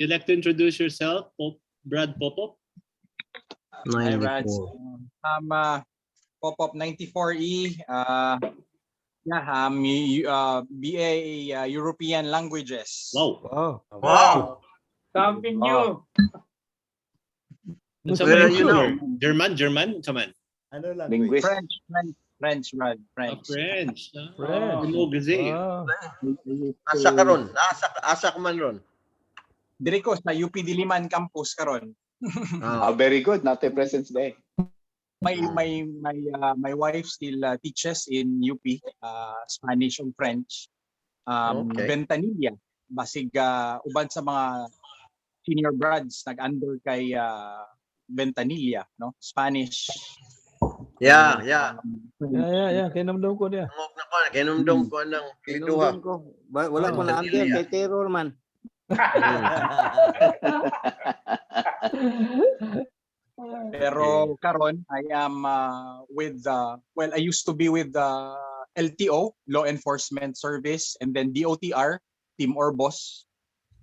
You like to introduce yourself, Brad Popop? Hi, Brad. I'm Popop 94E. BA European Languages. Wow. Something new. German? Saman? Ano lang? French, Brad. French. French. Asa ka ron? Asa ka man ron? Diri ko sa UP Diliman campus karon. Very good. Not a President's Day. My wife still teaches in UP, Spanish and French. Ventanilla. Basig uban sa mga senior brads nag-under kay Ventanilla, no? Spanish. Yeah. Kinumdum ko niya. Kinumdum ko ng kiduha. Wala ko na under kay terror man. Pero karon I am I used to be with the LTO, Law Enforcement Service, and then DOTR, Team Orbos.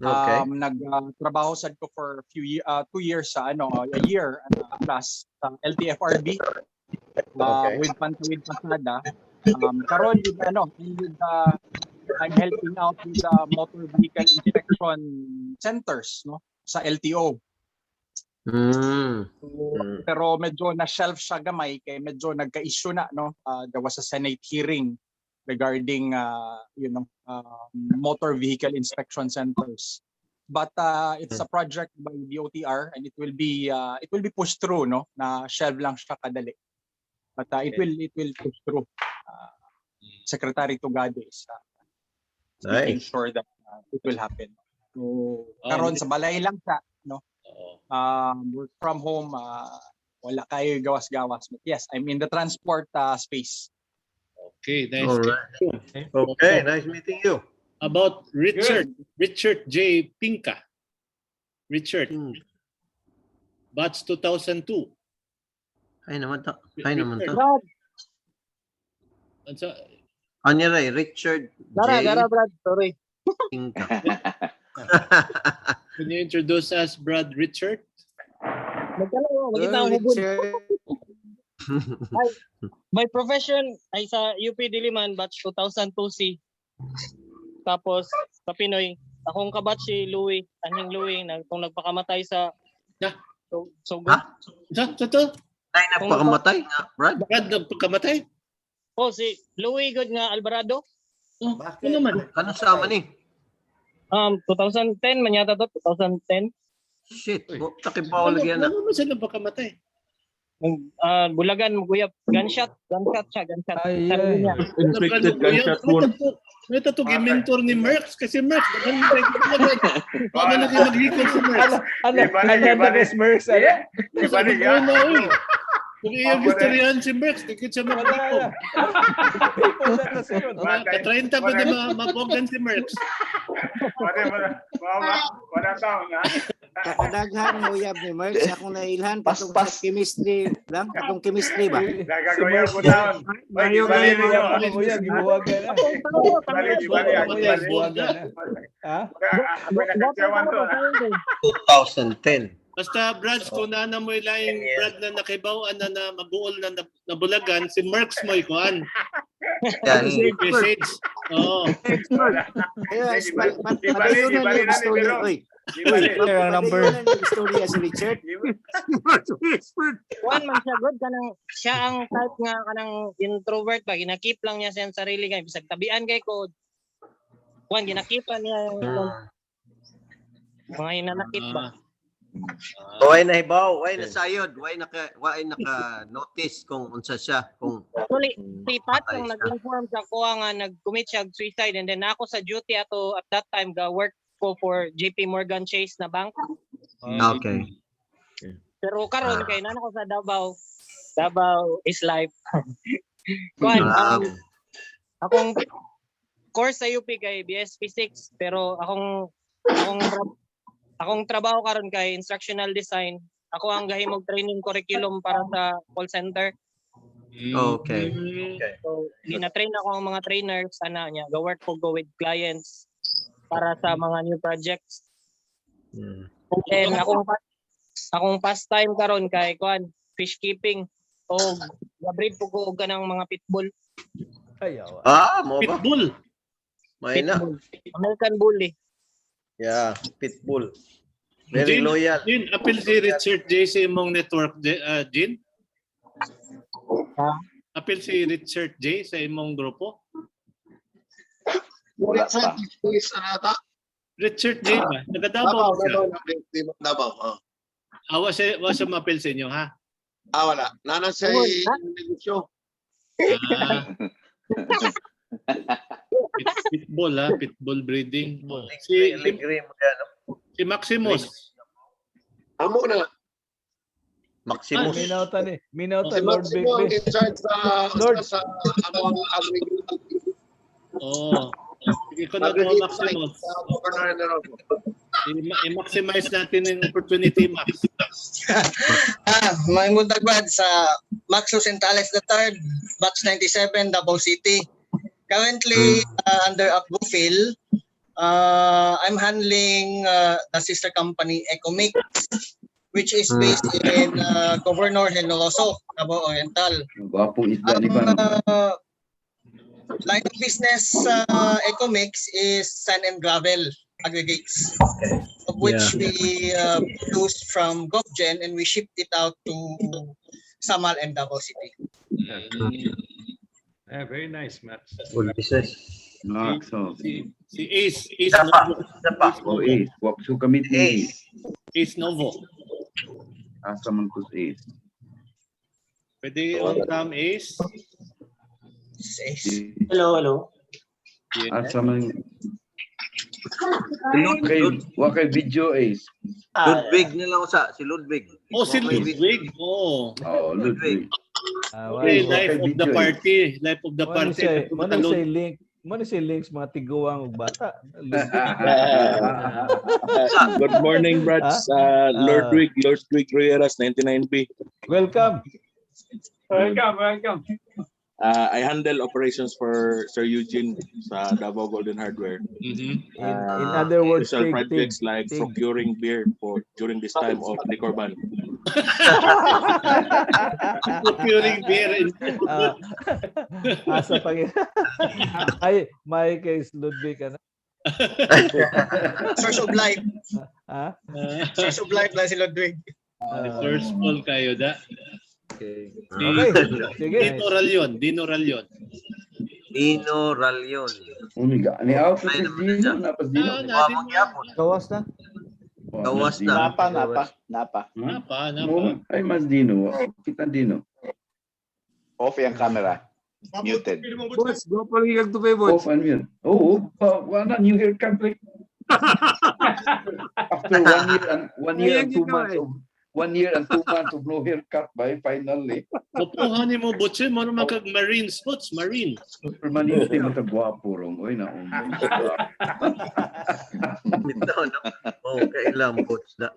Okay. Nagtrabaho sad ko for 2 years sa a year plus sa LTFRB with Pasada. Karon with I'm helping out with the motor vehicle inspection centers sa LTO. Pero medyo na shelf siya gamay kay medyo nagka-issue na there was a Senate hearing regarding motor vehicle inspection centers. But it's a project by the OTR and it will be pushed through na shelf lang siya kadali. But it will push through. Secretary Tugade is making sure that it will happen. So karon sa balay lang siya work from home, wala kayo gawas-gawas. But yes, I'm in the transport space. Okay, nice. All right. Okay, nice meeting you. About Richard J. Pinka. Richard. Batch 2002. Ay naman to. Anya ray, Richard Dara, Brad. Sorry. Pinka. Can you introduce us, Brad Richard? My profession ay sa UP Diliman, batch 2002C. Tapos sa Pinoy, akong kabatch si Louie, Anhing Louie, kung nagpakamatay sa Sugo. Ay, nagpakamatay? Brad? Brad, nagpakamatay? Oh, si Louie good nga Alvarado. Bakit? Ano naman? Ano sama ni? 2010 man yata to, 2010. Shit, takip pa lagi na. Ano sila pagkamatay? Bulagan, Guyap, gunshot siya. Inflicted gunshot wound. May tatugin mentor ni Merckx kasi Merckx. Paano na kayo mag-recall si Merckx? Merckx, Kung iyang historian si Merckx, di siya mag-recall. Ka-30 pa di mabuogan si Merckx. Wala taon na. Kakadaghan mo yab ni Merckx, akong nailhan patong sa chemistry lang, atong chemistry ba? Gagawin ko taon. Balik niyo. Ha? 2010. Basta Brad, kung naana mo yung Brad na nakibaw, na mabuol na nabulagan, si Merckx mo ikuan. Message. Oo. Padayo na yung istorya. Padayo na yung istorya si Richard. Juan man siya good kanang siya ang type nga kanang introvert ba, ginakip lang niya sa sarili kay bisag tabian kay ko. Juan ginakipan niya mga inanakit ba. Why na hibaw, why na sayod, why naka-notice kung unsa siya, kung actually si Pat ang nag-inform sa ko nga nag-commit siya suicide and then ako sa duty ato at that time ga work ko for JP Morgan Chase na bank. Okay. Pero karon kay nana ko sa Davao is life. Kuan akong course sa UP kay BS Physics pero akong trabaho karon kay instructional design. Ako ang gahimog training curriculum para sa call center. Okay. So, gina-train ako ang mga trainers niya, go work ko go with clients para sa mga new projects. And then akong pastime karon kay kuan fish keeping o gabrid po ko og kanang mga pitbull. Mo ba? Pitbull. American Bully. Yeah, pitbull. Very loyal. Jin, appeal si Richard J sa imong network, Jin? Appeal si Richard J sa imong grupo? Wala pa. Richard J ba? Nagadabaw siya. Davao. Wa siya ma-appeal sa inyo, ha? Wala. Nana siya negosyo. Pitbull, ha? Pitbull breeding. Si Maximus. Amo na. Maximus. Minauta, Lord Bigby. In charge sa among agriculture. Sige ko na po, Maximus. I-maximize natin yung opportunity, Max. May muntagbad sa Maxo Centales III, batch 97, Davao City. Currently under Upgofil, I'm handling the sister company Ecomix, which is based in Governor Henloso, Davao Oriental. Line of business Ecomix is sand and gravel aggregates, of which we produce from GovGen and we shipped it out to Samal and Davao City. Yeah, very nice, Max. Good business. Si Ace Oh, Ace. Wag so kamit ni Ace. Ace Novo. Asa man to si Ace. Pwede on cam Ace. Hello. Asa man. Wakay video Ace. Ludwig na lang sa si Ludwig. Oh, si Ludwig. Oh. Oh, Ludwig. Okay, life of the party. Life of the party. Mano say links mga tiguang ug bata. Good morning, Brats. Lordwig Rieras, 99P. Welcome. I handle operations for Sir Eugene sa Davao Golden Hardware. In other words, special projects like procuring beer during this time of liquor ban. Procuring beer. Asa pang ay my case Ludwig ano. Source of life. Source of life lang si Ludwig. Resourceful kayo da. Okay. Sige. Dino Ralyon. Umiga. Ni out na Dino, napas Dino. Gawas na. Napa. Ay, mas Dino. Kita Dino. Off yung camera. Muted. Boss, go pa rin kag tupay, boss. Off and mute. Oo. Wala, new haircut. After 1 year and 2 months of 1 year and 2 months of no haircut by finally. Pupuhanin mo, Butche, mo naman kag Marine spots, Marine. Permanente matagwapo rong. Uy, naon. Ito, no? Okay lang, Butch na.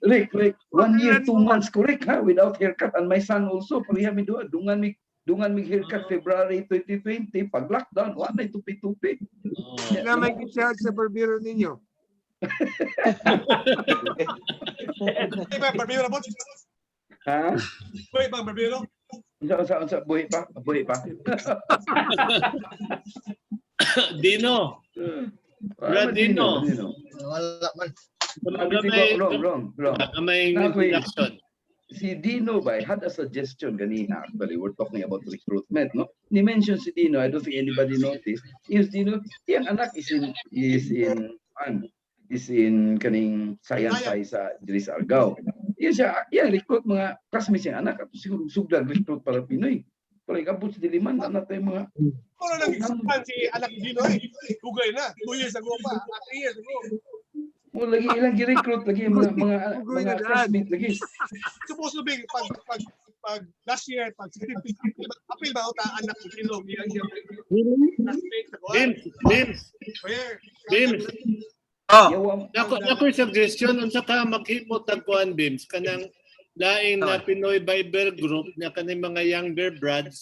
Rick, 1 year, 2 months, correct ha? Without haircut. And my son also, pariha mi doon. Dungan mig haircut February 2020. Pag lockdown, wala tupi-tupi. Sila may charge sa barbero ninyo. Iba barbero po. Ha? Iba barbero. Unsa buhi pa? Dino. Brad Dino. Wala man. Wrong. May introduction. Si Dino ba had a suggestion kanina. Actually, we're talking about recruitment, no? Ni-mention si Dino. I don't think anybody noticed. Is Dino, yung anak is in kaning science sa Dris Argao. Yan siya, recruit mga classmates yung anak. At siguro sugdag recruit para Pinoy. Pero ikabot sa diliman, anak tayo mga... Ano nang isipan si anak Dino eh? Google na. 2 years ago pa. 3 years ago. O lagi ilang gi-recruit lagi mga classmates lagi. Supposed to be pag last year pag apil ba uta anak ni Dino Bims. Ako suggestion unsa ka maghimo tagkuan Bims kanang laing na Pinoy Bible group na kanang mga younger brads.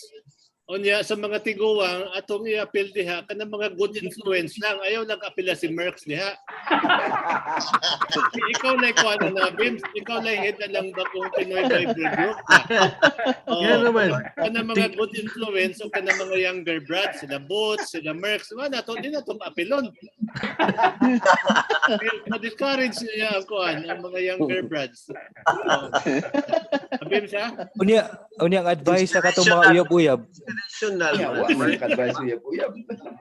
Onya sa mga tiguwang atong i-appeal diha kanang mga good influence lang ayaw nag-apila si Merx diha. Ikaw na ikuan na Bims, ikaw na head na lang bagong Pinoy Bible group. Kanang mga good influence o kanang mga younger brads, sila Boots, sila Merx, nato din atong apilon. Ma-discourage niya ang mga younger brads. Bims ha? Unyang advice sa katong mga uyab-uyab. Traditional.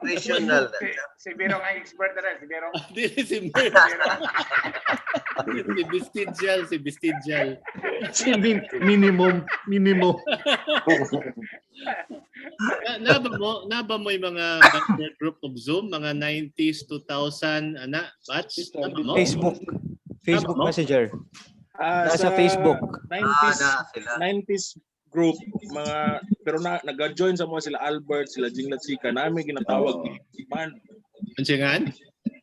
Traditional. Si Biro ang expert na rin. Si Biro. Si Bistidyal. Si minimum. Naba mo yung mga group of Zoom, mga 90s, 2000, batch? Facebook Messenger. Nasa Facebook. 90s group, mga, pero nag-join sa mga sila Albert, sila Jinglat Sika, namin ginatawag Inuman. Ansingan?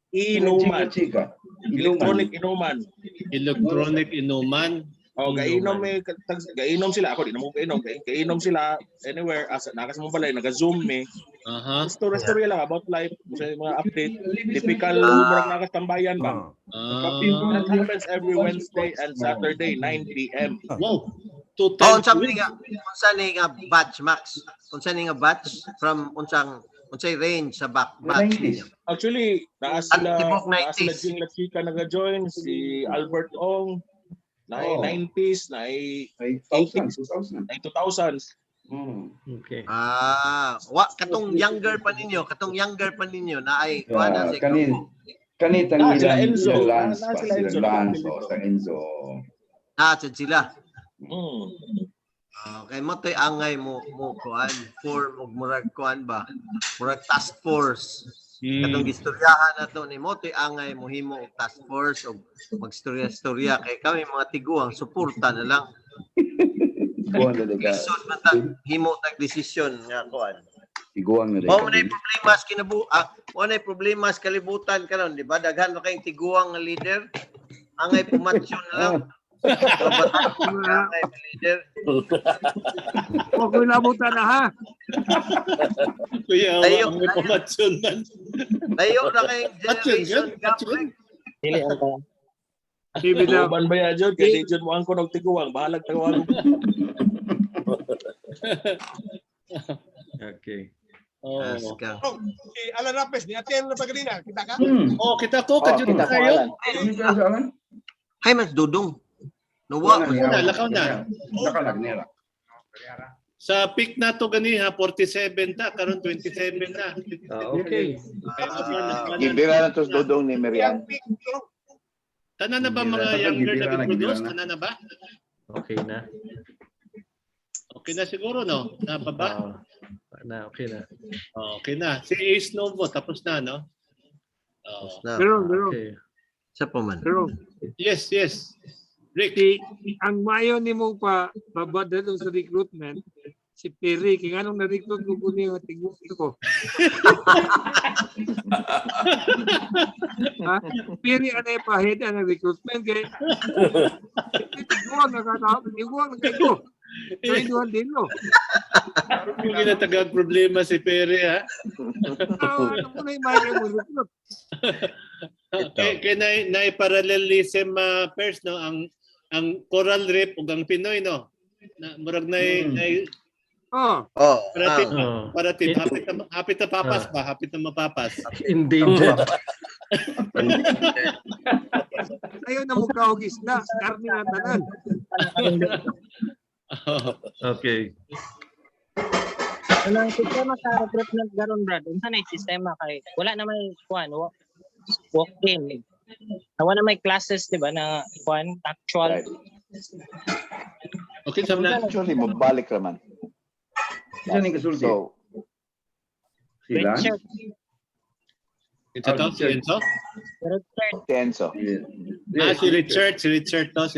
Inuman. Electronic Inuman. Electronic Inuman. Oh, gainom sila. Ako di na mo gainom. Gainom sila anywhere. Nakas mo balay, naga-zoom me. Story lang about life. Mga update. Typical murag nakatambayan ba? That happens every Wednesday and Saturday, 9 p.m. Wow. Unsa ni nga batch, Max? Unsa ni nga batch from unsay range sa batch ninyo? Actually, naas sila Jing Latsika naga-join, si Albert Ong, na 90s, na 80s, na 2000s. Okay. Katong younger pa ninyo na ay kuana sa sila Enzo. Sa Enzo. Sila. Okay, mo to'y angay mo kuan for murag kuan ba? Murag task force. Katong istoryahan nato ni mo to'y angay mo himo og task force og magstorya kay kami mga tiguang suporta na lang. Lisod man ta himo tag desisyon nga kuan. Tiguang na Mo na problema sa mo na problema sa kalibutan karon, di ba? Daghan na kayong tiguang nga leader. Angay pumatsyon na lang. Huwag ko inabutan na ha. Kuya, ang may pumatsyon man. Tayo na kayong generation gap. Dili ang ka. Uban ba yan, Jod? Kasi Jod mo ang kunog tiguang. Bahalag tiguang. Okay. Alan Rapes, ni-attend na pa kanina. Kita ka? Kita ko. Kita kayo. Hay, Mas Dudong. Nawa. Lakaw na. Sa peak na to ganiha, 47 ta. Karon 27 na. Okay. Ibira na to Dodong ni Merian. Tanan na ba mga younger na produce? Tanan na ba? Okay na. Okay na siguro, no? Napaba? Okay na. Okay na. Si Ace Novo, tapos na, no? Pero. Okay. Sa pa man. Pero. Yes. Rick. Ang mayo ni mo pa babadalo sa recruitment, si Perry, kaya anong na-recruit mo po niyo tingin ko. Perry, ano yung pa-head ang recruitment? Kaya tiguang nagkaiko. Tiguang din mo. Yung ginatagag problema si Perry, ha? Ano mo na yung mayo mo recruit? Kaya na-parallelism, Pers, no? Ang coral reef ug ang Pinoy, no? Murag parating hapit na papas ba? Hapit na mapapas. Endangered. Ayaw na mo kaugis na. Karni nga tanan. Okay. Ang sistema sa recruitment garon, Brad. Unsa na yung sistema kay wala na may kuan walk-in. Wala na may classes, di ba, na kuan actual. Okay, sabi na. Actually, mabalik naman. Saan yung kasulti? Sila? Ito to, si Enzo? Si Enzo. Si Richard to.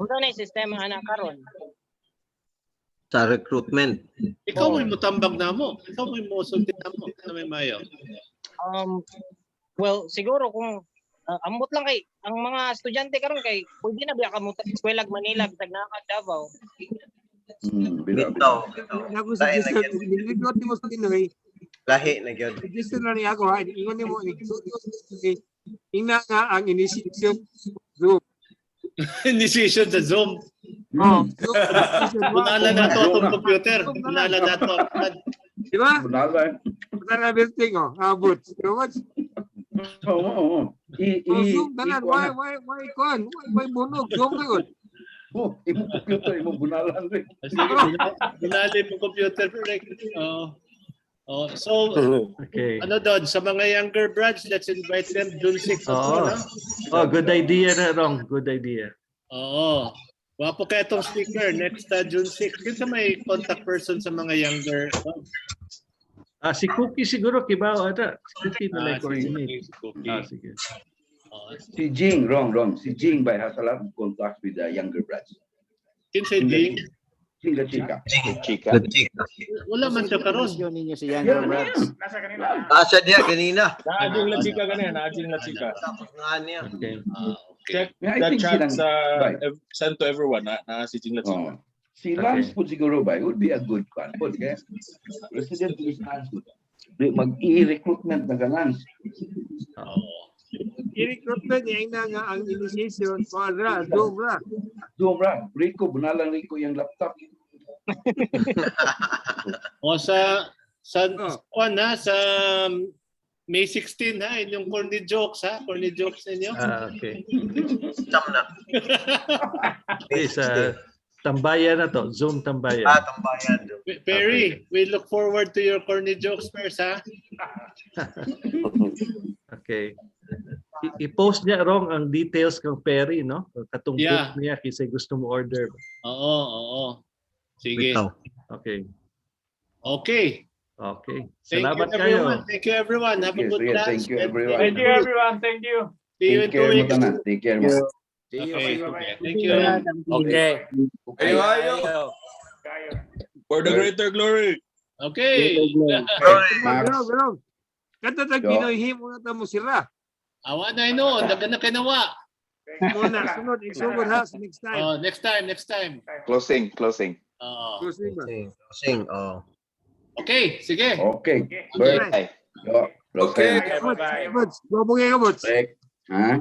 Unsa na yung sistema anak karon? Sa recruitment. Ikaw mo tambag na mo. Ikaw mo sulti na mo. Ano may mayo? Well, siguro kung ambot lang kay ang mga estudyante karon kay pwede na biya ka mo eskwela Manila bisag naa ka Davao. Bitaw. Nag-recruit mo sa Pinoy. Lahi na gyud. Register na niya ako ha. Ingon nimo ina nga ang initiation group. Initiation sa Zoom. Bunala na to atong computer. Bunala na to. Di ba? Bunala everything abot. Oo. Zoom tanan. Why kon? Why bunog? Zoom na yun. Imo computer, imo bunalan rin. Bunalin mo computer. So, okay. Ano doon, sa mga younger brads, let's invite them June 6. Good idea na, Rong. Good idea. Oo. Wapo kaya itong speaker next June 6. Kasi may contact person sa mga younger. Si Cookie siguro, kibaw ata. Si Cookie na like coordinate. Sige. Si Jing, wrong. Si Jing has a lot of contact with the younger brads. Kinsa Jing? Sila chika. Chika. Wala man siya karon. Ninyo si Younger Brads. Asa diya ganina. Naading la chika ganyan, naading la chika. Nga niya. Check I that think chat silang- right. sent to everyone na si Ching la chika. Si Lance po siguro ba, would be a good one. Okay? President is Lance. Mag-i-recruitment na ka Lance. I-recruitment niya nga ang initiation para Zoom ra. Zoom ra. Rico, bunalang Rico yung laptop. O sa May 16 ha, yung corny jokes ha, corny jokes ninyo. Okay. Tam na. Okay, sa tambayan na to, Zoom tambayan. Tambayan. Perry, we look forward to your corny jokes first ha. Okay. I-post niya wrong ang details kang Perry, no? Katong book niya kasi gusto mo order. Oo. Sige. Okay. Okay. Okay. Thank Salamat you, kayo. everyone. Thank you, everyone. Have a good lunch. Thank you, everyone. Thank you, everyone. Thank you. See you in 2 weeks. Take care mo. Okay. Thank you. Okay. For the greater glory. Okay. Bro. Kanta tag Pinoy himo na ta mo sira. Awa na ino, dagan na kinawa. Muna, sunod, isugod ha, next time. Next time. Closing. Closing. Okay, sige. Okay. Bye. Okay. Kabots, bubungay kabots. Ha?